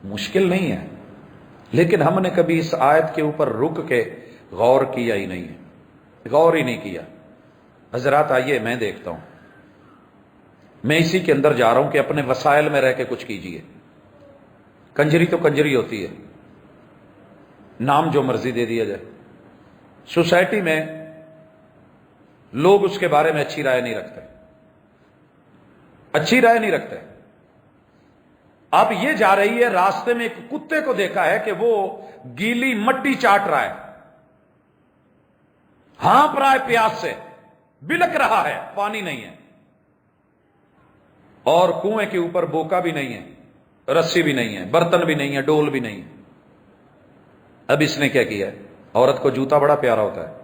مشکل نہیں ہے، لیکن ہم نے کبھی اس آیت کے اوپر رک کے غور کیا ہی نہیں ہے، غور ہی نہیں کیا. حضرات آئیے میں دیکھتا ہوں، میں اسی کے اندر جا رہا ہوں کہ اپنے وسائل میں رہ کے کچھ کیجئے. کنجری تو کنجری ہوتی ہے، نام جو مرضی دے دیا جائے. سوسائٹی میں لوگ اس کے بارے میں اچھی رائے نہیں رکھتے، اچھی رائے نہیں رکھتے. اب یہ جا رہی ہے، راستے میں ایک کتے کو دیکھا ہے کہ وہ گیلی مٹی چاٹ رہا ہے، ہانپ رہا ہے پیاس سے، بلک رہا ہے، پانی نہیں ہے، اور کنویں کے اوپر بوکا بھی نہیں ہے، رسی بھی نہیں ہے، برتن بھی نہیں ہے، ڈول بھی نہیں ہے. اب اس نے کیا کیا ہے؟ عورت کو جوتا بڑا پیارا ہوتا ہے،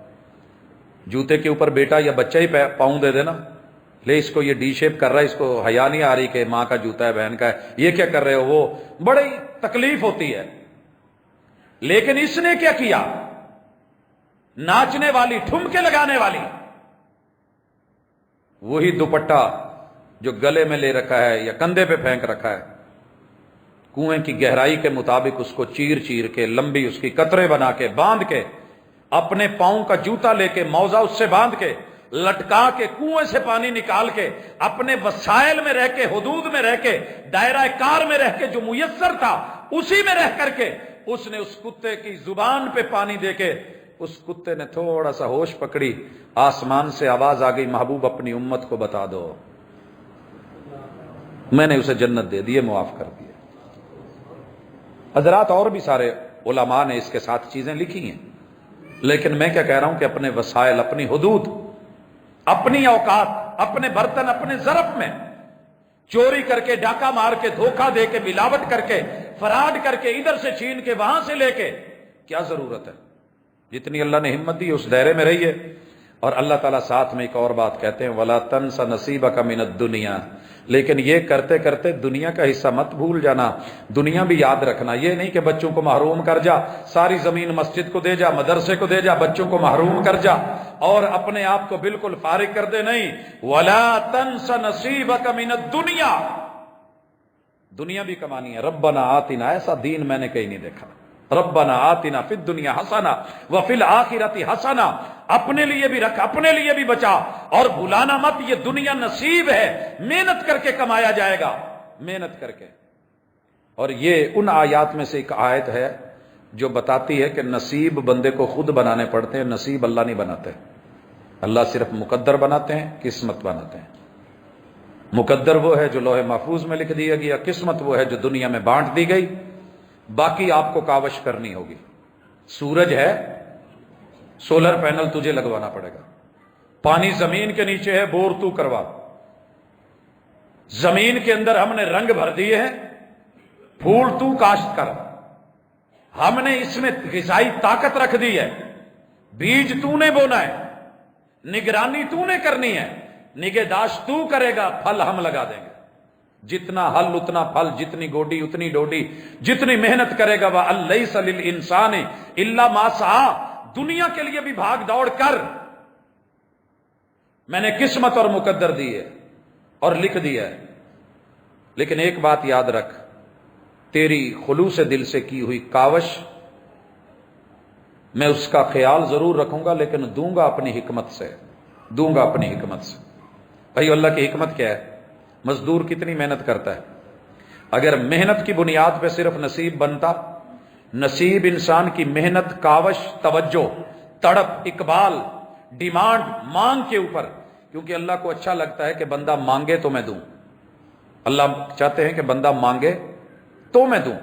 جوتے کے اوپر بیٹا یا بچہ ہی پاؤں دے دینا، لے اس کو یہ ڈی شیپ کر رہا ہے، اس کو حیا نہیں آ رہی کہ ماں کا جوتا ہے، بہن کا ہے، یہ کیا کر رہے ہو، وہ بڑی تکلیف ہوتی ہے. لیکن اس نے کیا کیا؟ ناچنے والی، ٹھمکے لگانے والی، وہی دوپٹہ جو گلے میں لے رکھا ہے یا کندھے پہ پھینک رکھا ہے، کنویں کی گہرائی کے مطابق اس کو چیر چیر کے، لمبی اس کی قطرے بنا کے، باندھ کے، اپنے پاؤں کا جوتا لے کے، موزہ اس سے باندھ کے، لٹکا کے، کنویں سے پانی نکال کے، اپنے وسائل میں رہ کے، حدود میں رہ کے، دائرہ کار میں رہ کے جو میسر تھا اسی میں رہ کر کے اس نے اس کتے کی زبان پہ پانی دے کے، اس کتے نے تھوڑا سا ہوش پکڑی، آسمان سے آواز آ گئی، محبوب اپنی امت کو بتا دو، میں نے اسے جنت دے دی، معاف کر دیا. حضرات اور بھی سارے علماء نے اس کے ساتھ چیزیں لکھی ہیں، لیکن میں کیا کہہ رہا ہوں کہ اپنے وسائل، اپنی حدود، اپنی اوقات، اپنے برتن، اپنے ظرف میں چوری کر کے، ڈاکہ مار کے، دھوکہ دے کے، ملاوٹ کر کے، فراڈ کر کے، ادھر سے چھین کے، وہاں سے لے کے، کیا ضرورت ہے؟ جتنی اللہ نے ہمت دی اس دائرے میں رہیے. اور اللہ تعالیٰ ساتھ میں ایک اور بات کہتے ہیں، وَلَا تَنْسَ نَصِيبَكَ مِنَ الدُّنْيَا، لیکن یہ کرتے کرتے دنیا کا حصہ مت بھول جانا، دنیا بھی یاد رکھنا. یہ نہیں کہ بچوں کو محروم کر جا، ساری زمین مسجد کو دے جا، مدرسے کو دے جا، بچوں کو محروم کر جا اور اپنے آپ کو بالکل فارغ کر دے. نہیں، وَلَا تَنْسَ نَصِيبَكَ مِنَ الدُّنْيَا، دنیا بھی کمانی ہے. ربنا آتنا، ایسا دین میں نے کہیں نہیں دیکھا. ربنا آتنا فی الدنیا حسنہ وفی الآخرۃ حسنہ، اپنے لیے بھی رکھ، اپنے لیے بھی بچا، اور بھولانا مت یہ دنیا نصیب ہے، محنت کر کے کمایا جائے گا، محنت کر کے. اور یہ ان آیات میں سے ایک آیت ہے جو بتاتی ہے کہ نصیب بندے کو خود بنانے پڑتے ہیں، نصیب اللہ نہیں بناتے. اللہ صرف مقدر بناتے ہیں، قسمت بناتے ہیں. مقدر وہ ہے جو لوح محفوظ میں لکھ دیا گیا، قسمت وہ ہے جو دنیا میں بانٹ دی گئی. باقی آپ کو کاوش کرنی ہوگی. سورج ہے، سولر پینل تجھے لگوانا پڑے گا. پانی زمین کے نیچے ہے، بور تو کروا. زمین کے اندر ہم نے رنگ بھر دیے ہیں، پھول تو کاشت کر. ہم نے اس میں غذائی طاقت رکھ دی ہے، بیج تو نے بونا ہے، نگرانی تو نے کرنی ہے، نگہداشت تو کرے گا، پھل ہم لگا دیں گے. جتنا حل اتنا پھل، جتنی گوڈی اتنی ڈوڈی، جتنی محنت کرے گا. وَأَلَّيْسَ لِلْإِنسَانِ إِلَّا مَا سَعَىٰ. دنیا کے لیے بھی بھاگ دوڑ کر. میں نے قسمت اور مقدر دی ہے اور لکھ دیا ہے. لیکن ایک بات یاد رکھ، تیری خلوص دل سے کی ہوئی کاوش میں اس کا خیال ضرور رکھوں گا، لیکن دوں گا اپنی حکمت سے. دوں گا اپنی حکمت سے. بھائی اللہ کی حکمت کیا ہے؟ مزدور کتنی محنت کرتا ہے. اگر محنت کی بنیاد پہ صرف نصیب بنتا، نصیب انسان کی محنت، کاوش، توجہ، تڑپ، اقبال، ڈیمانڈ، مانگ کے اوپر. کیونکہ اللہ کو اچھا لگتا ہے کہ بندہ مانگے تو میں دوں. اللہ چاہتے ہیں کہ بندہ مانگے تو میں دوں.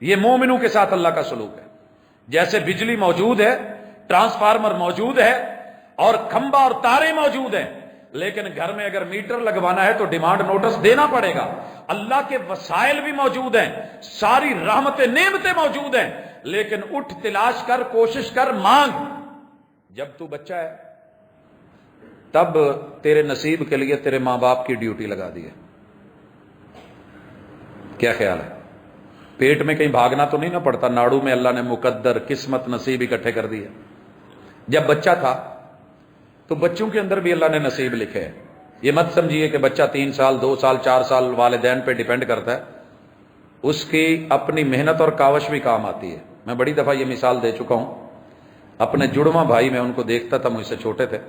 یہ مومنوں کے ساتھ اللہ کا سلوک ہے. جیسے بجلی موجود ہے، ٹرانسفارمر موجود ہے اور کھمبا اور تارے موجود ہیں، لیکن گھر میں اگر میٹر لگوانا ہے تو ڈیمانڈ نوٹس دینا پڑے گا. اللہ کے وسائل بھی موجود ہیں، ساری رحمتیں نعمتیں موجود ہیں، لیکن اٹھ تلاش کر، کوشش کر، مانگ. جب تو بچہ ہے تب تیرے نصیب کے لیے تیرے ماں باپ کی ڈیوٹی لگا دی ہے. کیا خیال ہے؟ پیٹ میں کہیں بھاگنا تو نہیں نہ پڑتا. ناڑو میں اللہ نے مقدر، قسمت، نصیب اکٹھے کر دیے. جب بچہ تھا تو بچوں کے اندر بھی اللہ نے نصیب لکھے ہیں. یہ مت سمجھیے کہ بچہ 3 سال 2 سال 4 سال والدین پہ ڈیپینڈ کرتا ہے. اس کی اپنی محنت اور کاوش بھی کام آتی ہے. میں بڑی دفعہ یہ مثال دے چکا ہوں. اپنے جڑواں بھائی میں ان کو دیکھتا تھا، مجھ سے چھوٹے تھے،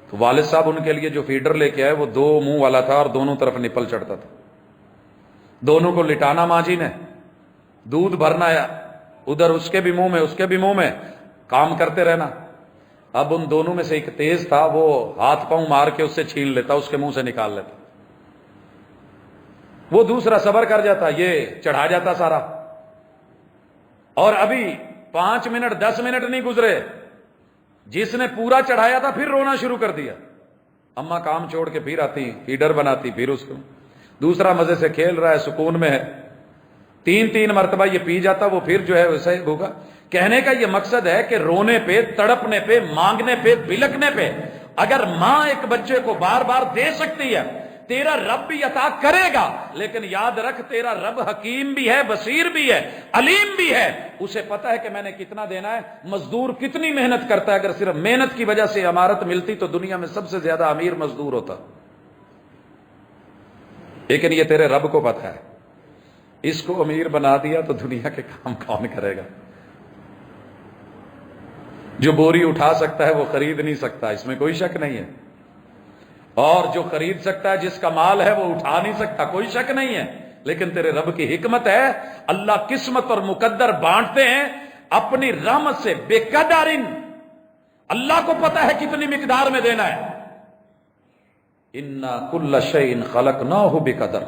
تو والد صاحب ان کے لیے جو فیڈر لے کے آئے وہ 2 منہ والا تھا اور دونوں طرف نپل چڑھتا تھا. دونوں کو لٹانا ماں جی نے، دودھ بھرنا ہے ادھر اس کے بھی منہ میں اس کے بھی منہ میں، کام کرتے رہنا. اب ان دونوں میں سے ایک تیز تھا، وہ ہاتھ پاؤں مار کے اس سے چھین لیتا، اس کے منہ سے نکال لیتا. وہ دوسرا صبر کر جاتا، یہ چڑھا جاتا سارا. اور ابھی 5 منٹ 10 منٹ نہیں گزرے، جس نے پورا چڑھایا تھا پھر رونا شروع کر دیا. اماں کام چھوڑ کے پھر آتی، فیڈر بناتی، پھر اس کو دوسرا مزے سے کھیل رہا ہے، سکون میں ہے. 3 مرتبہ یہ پی جاتا، وہ پھر جو ہے ویسے ہوگا. کہنے کا یہ مقصد ہے کہ رونے پہ، تڑپنے پہ، مانگنے پہ، بلکنے پہ اگر ماں ایک بچے کو بار بار دے سکتی ہے، تیرا رب بھی عطا کرے گا. لیکن یاد رکھ، تیرا رب حکیم بھی ہے، بصیر بھی ہے، علیم بھی ہے. اسے پتا ہے کہ میں نے کتنا دینا ہے. مزدور کتنی محنت کرتا ہے. اگر صرف محنت کی وجہ سے عمارت ملتی تو دنیا میں سب سے زیادہ امیر مزدور ہوتا. لیکن یہ تیرے رب کو پتا ہے. اس کو امیر بنا دیا تو دنیا کے کام کون کرے گا؟ جو بوری اٹھا سکتا ہے وہ خرید نہیں سکتا، اس میں کوئی شک نہیں ہے. اور جو خرید سکتا ہے، جس کا مال ہے، وہ اٹھا نہیں سکتا، کوئی شک نہیں ہے. لیکن تیرے رب کی حکمت ہے، اللہ قسمت اور مقدر بانٹتے ہیں اپنی رحمت سے بے قدرن. اللہ کو پتا ہے کتنی مقدار میں دینا ہے. اِنَّا كُلَّ شَيْءٍ خَلَقْنَاهُ بِقَدَرٍ.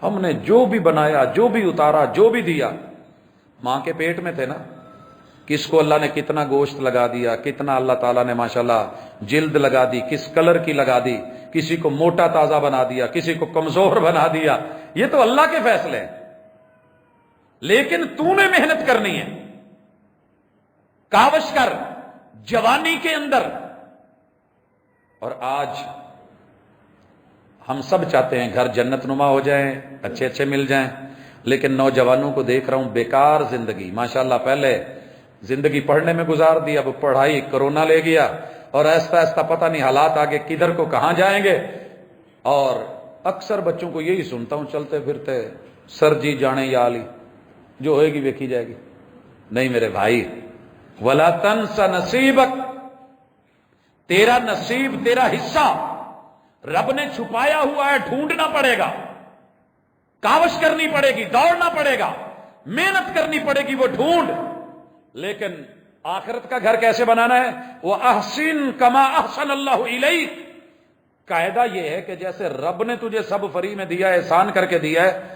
ہم نے جو بھی بنایا، جو بھی اتارا، جو بھی دیا، ماں کے پیٹ میں تھے نا. کس کو اللہ نے کتنا گوشت لگا دیا، کتنا اللہ تعالیٰ نے ماشاءاللہ جلد لگا دی، کس کلر کی لگا دی، کسی کو موٹا تازہ بنا دیا، کسی کو کمزور بنا دیا. یہ تو اللہ کے فیصلے ہیں. لیکن تو نے محنت کرنی ہے. کاوش کر جوانی کے اندر. اور آج ہم سب چاہتے ہیں گھر جنت نما ہو جائیں، اچھے اچھے مل جائیں، لیکن نوجوانوں کو دیکھ رہا ہوں بیکار زندگی. ماشاءاللہ پہلے زندگی پڑھنے میں گزار دی، اب پڑھائی کرونا لے گیا، اور ایسا ایسا پتہ نہیں حالات آگے کدھر کو کہاں جائیں گے. اور اکثر بچوں کو یہی سنتا ہوں چلتے پھرتے، سر جی جانے یا علی، جو ہوئے گی ویکھی جائے گی. نہیں میرے بھائی، وَلَا تَنْسَ نَصِيبَكَ. تیرا نصیب، تیرا حصہ رب نے چھپایا ہوا ہے، ڈھونڈنا پڑے گا، کاوش کرنی پڑے گی، دوڑنا پڑے گا، محنت کرنی پڑے گی، وہ ڈھونڈ. لیکن آخرت کا گھر کیسے بنانا ہے؟ وَأَحْسِن كَمَا أَحْسَنَ اللَّهُ إِلَيْكَ. قاعدہ یہ ہے کہ جیسے رب نے تجھے سب فری میں دیا ہے، احسان کر کے دیا ہے،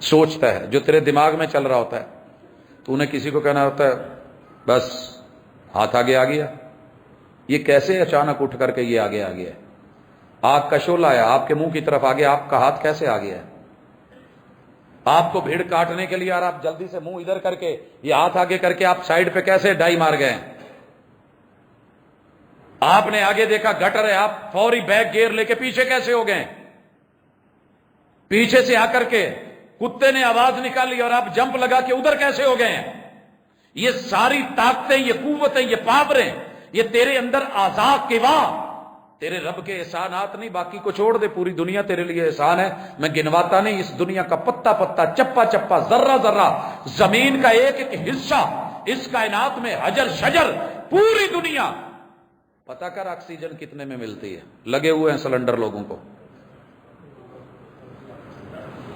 سوچتا ہے، جو تیرے دماغ میں چل رہا ہوتا ہے، تو انہیں کسی کو کہنا ہوتا ہے بس ہاتھ آگے آ گیا. یہ کیسے اچانک اٹھ کر کے یہ آگے آ گیا ہے؟ آگ کا شعلہ ہے آپ کے منہ کی طرف آگے، آپ کا ہاتھ کیسے آ گیا ہے؟ آپ کو بھیڑ کاٹنے کے لیے اور آپ جلدی سے منہ ادھر کر کے یہ ہاتھ آگے کر کے آپ سائیڈ پہ کیسے ڈائی مار گئے ہیں؟ آپ نے آگے دیکھا گٹر ہے، آپ فوری بیک گیئر لے کے پیچھے کیسے ہو گئے؟ پیچھے سے آ کر کے کتے نے آواز نکالی اور آپ جمپ لگا کے ادھر کیسے ہو گئے ہیں؟ یہ ساری طاقتیں، یہ قوتیں، یہ پاوریں، یہ تیرے اندر اعضاء کے تیرے رب کے احسانات نہیں. باقی کو چھوڑ دے، پوری دنیا تیرے لیے احسان ہے، میں گنواتا نہیں. اس دنیا کا پتا پتا، چپا چپا، ذرہ ذرہ، زمین کا ایک ایک حصہ، اس کائنات میں حجر شجر، پوری دنیا. پتا کر آکسیجن کتنے میں ملتی ہے؟ لگے ہوئے ہیں سلنڈر لوگوں کو،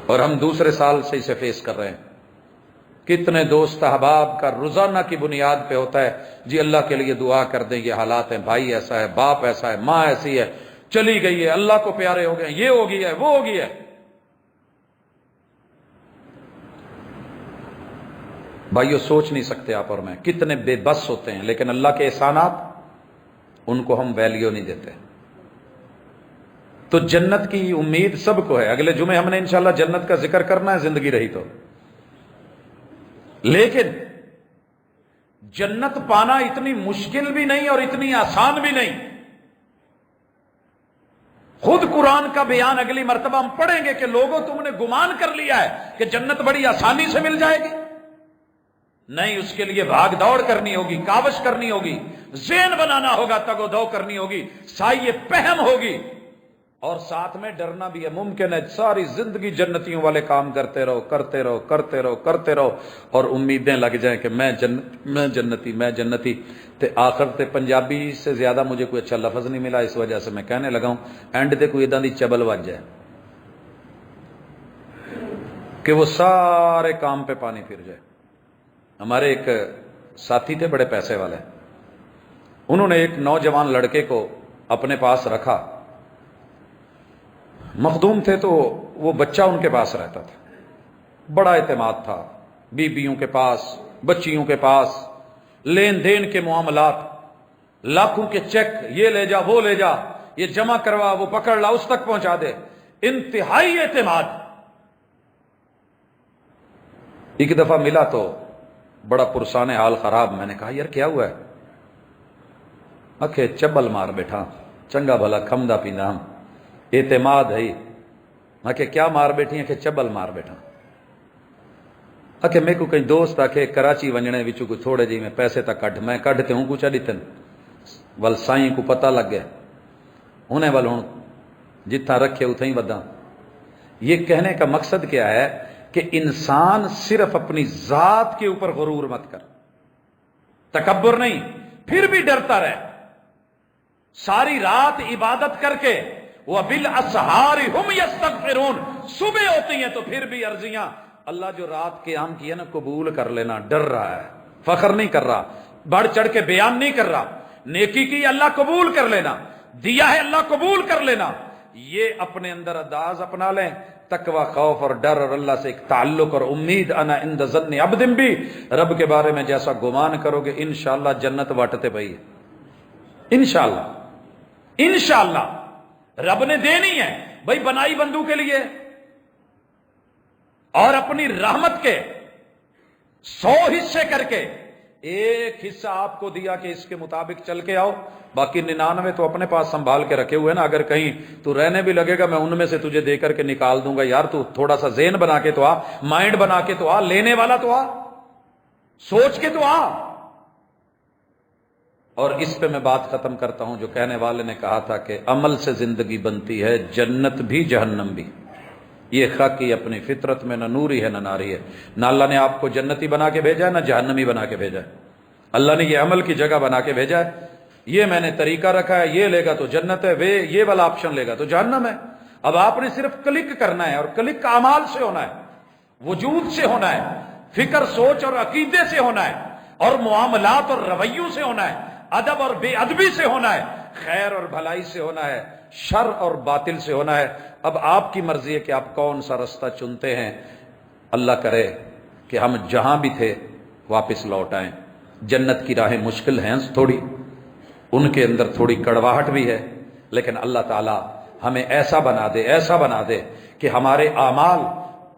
اور ہم دوسرے سال سے اسے فیس کر رہے ہیں. کتنے دوست احباب کا روزانہ کی بنیاد پہ ہوتا ہے جی اللہ کے لیے دعا کر دیں، یہ حالات ہیں، بھائی ایسا ہے، باپ ایسا ہے، ماں ایسی ہے، چلی گئی ہے، اللہ کو پیارے ہو گئے، یہ ہو گیا ہے، وہ ہو گیا ہے. بھائیو سوچ نہیں سکتے آپ اور میں کتنے بے بس ہوتے ہیں، لیکن اللہ کے احسانات ان کو ہم ویلیو نہیں دیتے. تو جنت کی امید سب کو ہے. اگلے جمعے ہم نے انشاءاللہ جنت کا ذکر کرنا ہے زندگی رہی تو. لیکن جنت پانا اتنی مشکل بھی نہیں اور اتنی آسان بھی نہیں. خود قرآن کا بیان اگلی مرتبہ ہم پڑھیں گے کہ لوگوں تم نے گمان کر لیا ہے کہ جنت بڑی آسانی سے مل جائے گی. نہیں، اس کے لیے بھاگ دوڑ کرنی ہوگی، کاوش کرنی ہوگی، ذہن بنانا ہوگا، تگ و دو کرنی ہوگی، سائے پہم ہوگی، اور ساتھ میں ڈرنا بھی ہے. ممکن ہے ساری زندگی جنتیوں والے کام کرتے رہو کرتے رہو کرتے رہو کرتے رہو اور امیدیں لگ جائیں کہ میں جنتی. تے آخر تے پنجابی سے زیادہ مجھے کوئی اچھا لفظ نہیں ملا، اس وجہ سے میں کہنے لگا ہوں اینڈ تے کوئی ادھا دی چبل وج جائے کہ وہ سارے کام پہ پانی پھر جائے. ہمارے ایک ساتھی تھے بڑے پیسے والے، انہوں نے ایک نوجوان لڑکے کو اپنے پاس رکھا، مخدوم تھے تو وہ بچہ ان کے پاس رہتا تھا. بڑا اعتماد تھا، بیویوں کے پاس، بچیوں کے پاس، لین دین کے معاملات، لاکھوں کے چیک، یہ لے جا وہ لے جا، یہ جمع کروا وہ پکڑ لا اس تک پہنچا دے، انتہائی اعتماد. ایک دفعہ ملا تو بڑا پرسان حال خراب. میں نے کہا یار کیا ہوا ہے؟ اکھے چبل مار بیٹھا، چنگا بھلا کھمدا پیندا ہم، اعتماد ہے. کہ کیا مار بیٹھی ہیں؟ کہ چبل مار بیٹھا. میرے کو کہیں دوست آکھے کراچی ونجنے وچوں کوئی تھوڑے جی میں پیسے تک کڈ، میں کڈتے ہوں کچھ اڈیتن ول سائیں کو پتہ لگ گیا انہیں ول ہوں جتھا رکھے اتھا ہی ودا. یہ کہنے کا مقصد کیا ہے کہ انسان صرف اپنی ذات کے اوپر غرور مت کر، تکبر نہیں، پھر بھی ڈرتا رہے. ساری رات عبادت کر کے وَبِالْأَسْحَارِ هُمْ يَسْتَغْفِرُونَ، صبح ہوتی ہیں تو پھر بھی عرضیاں اللہ جو رات قیام کی ہے نا قبول کر لینا. ڈر رہا ہے، فخر نہیں کر رہا، بڑھ چڑھ کے بیان نہیں کر رہا. نیکی کی اللہ قبول کر لینا، دیا ہے اللہ قبول کر لینا. یہ اپنے اندر انداز اپنا لیں، تقوی، خوف اور ڈر اور اللہ سے ایک تعلق اور امید. انا عند ظن عبد بھی، رب کے بارے میں جیسا گمان کرو گے انشاءاللہ جنت واٹتے پئی. انشاءاللہ انشاءاللہ رب نے دینی ہے بھائی، بنائی بندو کے لیے، اور اپنی رحمت کے 100 حصے کر کے ایک حصہ آپ کو دیا کہ اس کے مطابق چل کے آؤ، باقی 99 تو اپنے پاس سنبھال کے رکھے ہوئے نا. اگر کہیں تو رہنے بھی لگے گا میں ان میں سے تجھے دے کر کے نکال دوں گا. یار تو تھوڑا سا ذہن بنا کے تو آ، مائنڈ بنا کے تو آ، لینے والا تو آ، سوچ کے تو آ. اور اس پہ میں بات ختم کرتا ہوں. جو کہنے والے نے کہا تھا کہ عمل سے زندگی بنتی ہے، جنت بھی جہنم بھی. یہ خاکی اپنی فطرت میں نہ نوری ہے نہ ناری ہے. نہ اللہ نے آپ کو جنتی بنا کے بھیجا ہے نہ جہنمی بنا کے بھیجا ہے. اللہ نے یہ عمل کی جگہ بنا کے بھیجا ہے. یہ میں نے طریقہ رکھا ہے، یہ لے گا تو جنت ہے، یہ والا آپشن لے گا تو جہنم ہے. اب آپ نے صرف کلک کرنا ہے، اور کلک اعمال سے ہونا ہے، وجود سے ہونا ہے، فکر سوچ اور عقیدے سے ہونا ہے، اور معاملات اور رویوں سے ہونا ہے، ادب اور بے ادبی سے ہونا ہے، خیر اور بھلائی سے ہونا ہے، شر اور باطل سے ہونا ہے. اب آپ کی مرضی ہے کہ آپ کون سا رستہ چنتے ہیں. اللہ کرے کہ ہم جہاں بھی تھے واپس لوٹ آئیں۔ جنت کی راہیں مشکل ہیں تھوڑی، ان کے اندر تھوڑی کڑواہٹ بھی ہے، لیکن اللہ تعالی ہمیں ایسا بنا دے کہ ہمارے اعمال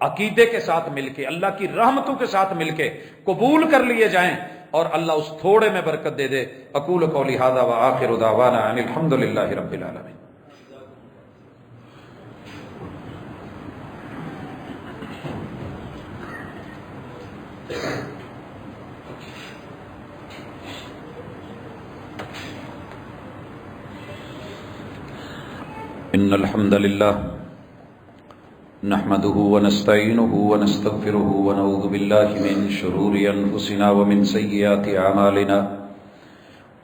عقیدے کے ساتھ مل کے، اللہ کی رحمتوں کے ساتھ مل کے قبول کر لیے جائیں، اور اللہ اس تھوڑے میں برکت دے دے۔ اقول قولی ھذا وآخر دعوانا ان الحمد للہ رب العالمین۔ ان الحمد للہ نحمده ونستعینه ونستغفره ونعوذ باللہ من شرور انفسنا ومن سیئات اعمالنا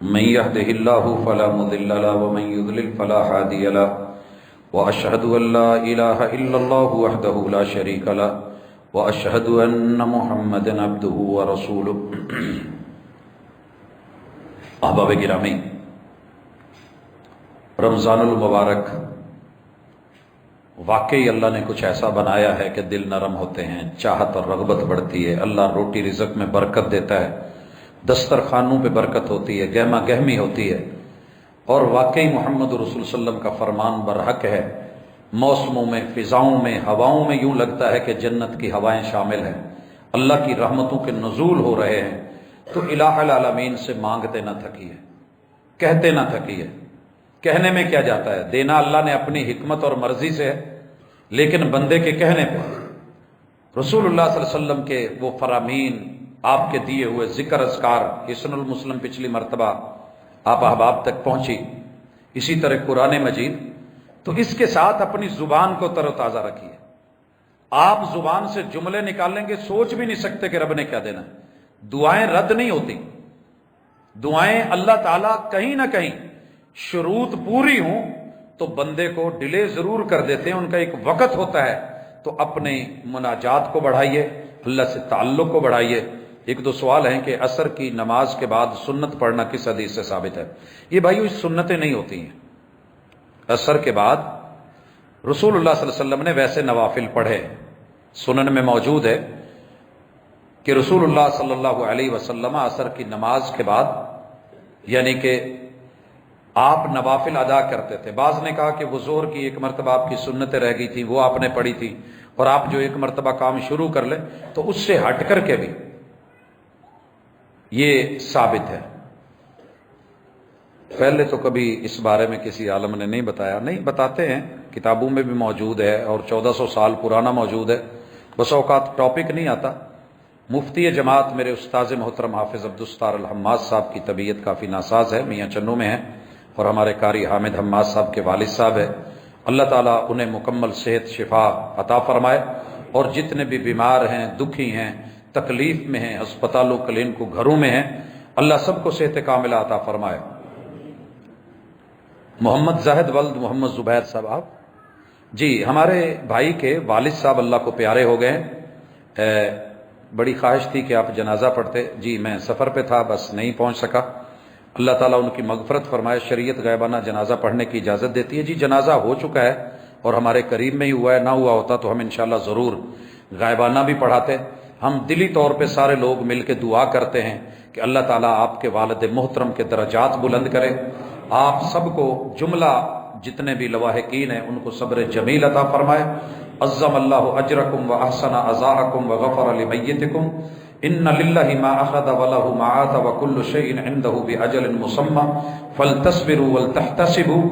من يهده الله فلا مضل له ومن يضلل فلا هادي له واشهد ان لا اله الا الله وحده لا شريك له واشهد ان محمدا عبده ورسوله۔ احباب گرامی، رمضان المبارک واقعی اللہ نے کچھ ایسا بنایا ہے کہ دل نرم ہوتے ہیں، چاہت اور رغبت بڑھتی ہے، اللہ روٹی رزق میں برکت دیتا ہے، دسترخوانوں پہ برکت ہوتی ہے، گہما گہمی ہوتی ہے، اور واقعی محمد رسول صلی اللہ علیہ وسلم کا فرمان برحق ہے۔ موسموں میں، فضاؤں میں، ہواؤں میں یوں لگتا ہے کہ جنت کی ہوائیں شامل ہیں، اللہ کی رحمتوں کے نزول ہو رہے ہیں۔ تو الہ العالمین سے مانگتے نہ تھکیے، کہتے نہ تھکیے۔ کہنے میں کیا جاتا ہے، دینا اللہ نے اپنی حکمت اور مرضی سے ہے، لیکن بندے کے کہنے پر رسول اللہ صلی اللہ علیہ وسلم کے وہ فرامین، آپ کے دیے ہوئے ذکر اذکار، حسن المسلم پچھلی مرتبہ آپ احباب تک پہنچی، اسی طرح قرآن مجید، تو اس کے ساتھ اپنی زبان کو تر و تازہ رکھیے۔ آپ زبان سے جملے نکالیں گے، سوچ بھی نہیں سکتے کہ رب نے کیا دینا ہے۔ دعائیں رد نہیں ہوتی، دعائیں اللہ تعالیٰ کہیں نہ کہیں شروط پوری ہوں تو بندے کو ڈیلے ضرور کر دیتے ہیں، ان کا ایک وقت ہوتا ہے۔ تو اپنے مناجات کو بڑھائیے، اللہ سے تعلق کو بڑھائیے۔ ایک دو سوال ہیں کہ عصر کی نماز کے بعد سنت پڑھنا کس حدیث سے ثابت ہے؟ یہ بھائیو سنتیں نہیں ہوتی ہیں۔ عصر کے بعد رسول اللہ صلی اللہ علیہ وسلم نے ویسے نوافل پڑھے، سنن میں موجود ہے کہ رسول اللہ صلی اللہ علیہ وسلم عصر کی نماز کے بعد یعنی کہ آپ نوافل ادا کرتے تھے۔ بعض نے کہا کہ وہ ظہر کی ایک مرتبہ آپ کی سنتیں رہ گئی تھی، وہ آپ نے پڑھی تھی، اور آپ جو ایک مرتبہ کام شروع کر لیں تو اس سے ہٹ کر کے بھی یہ ثابت ہے۔ پہلے تو کبھی اس بارے میں کسی عالم نے نہیں بتایا، نہیں بتاتے ہیں، کتابوں میں بھی موجود ہے اور 1400 سال پرانا موجود ہے، بس اوقات ٹاپک نہیں آتا۔ مفتی جماعت میرے استاذ محترم حافظ عبدالستار الحماد صاحب کی طبیعت کافی ناساز ہے، میاں چنوں میں ہے، اور ہمارے قاری حامد حماد صاحب کے والد صاحب ہے۔ اللہ تعالیٰ انہیں مکمل صحت شفا عطا فرمائے، اور جتنے بھی بیمار ہیں، دکھی ہیں، تکلیف میں ہیں، ہسپتالوں کلینکوں گھروں میں ہیں، اللہ سب کو صحت کاملہ عطا فرمائے۔ محمد زاہد ولد محمد زبیر صاحب، آپ جی ہمارے بھائی کے والد صاحب اللہ کو پیارے ہو گئے، بڑی خواہش تھی کہ آپ جنازہ پڑھتے، جی میں سفر پہ تھا بس نہیں پہنچ سکا۔ اللہ تعالیٰ ان کی مغفرت فرمائے۔ شریعت غائبانہ جنازہ پڑھنے کی اجازت دیتی ہے، جی جنازہ ہو چکا ہے اور ہمارے قریب میں ہی ہوا ہے، نہ ہوا ہوتا تو ہم انشاءاللہ ضرور غائبانہ بھی پڑھاتے۔ ہم دلی طور پہ سارے لوگ مل کے دعا کرتے ہیں کہ اللہ تعالیٰ آپ کے والد محترم کے درجات بلند کرے، آپ سب کو جملہ جتنے بھی لواحقین ہیں ان کو صبر جمیل عطا فرمائے۔ عظم اللہ اجرکم واحسن عزاءکم وغفر لمیتکم، ان للہ ما اخذ ولہ ما آت وکل شیء عندہ باجل مسمی فلتصبروا ولتحتسبوا۔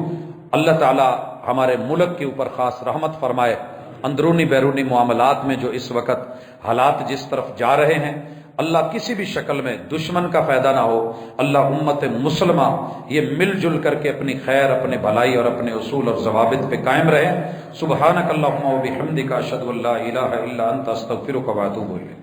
اللہ تعالیٰ ہمارے ملک کے اوپر خاص رحمت فرمائے۔ اندرونی بیرونی معاملات میں جو اس وقت حالات جس طرف جا رہے ہیں، اللہ کسی بھی شکل میں دشمن کا فائدہ نہ ہو، اللہ امت مسلمہ یہ مل جل کر کے اپنی خیر، اپنے بھلائی اور اپنے اصول اور ضوابط پہ قائم رہے۔ سبحانک اللہم و بحمدک اشہد ان لا الہ الا انت استغفرک و اتوب الیک۔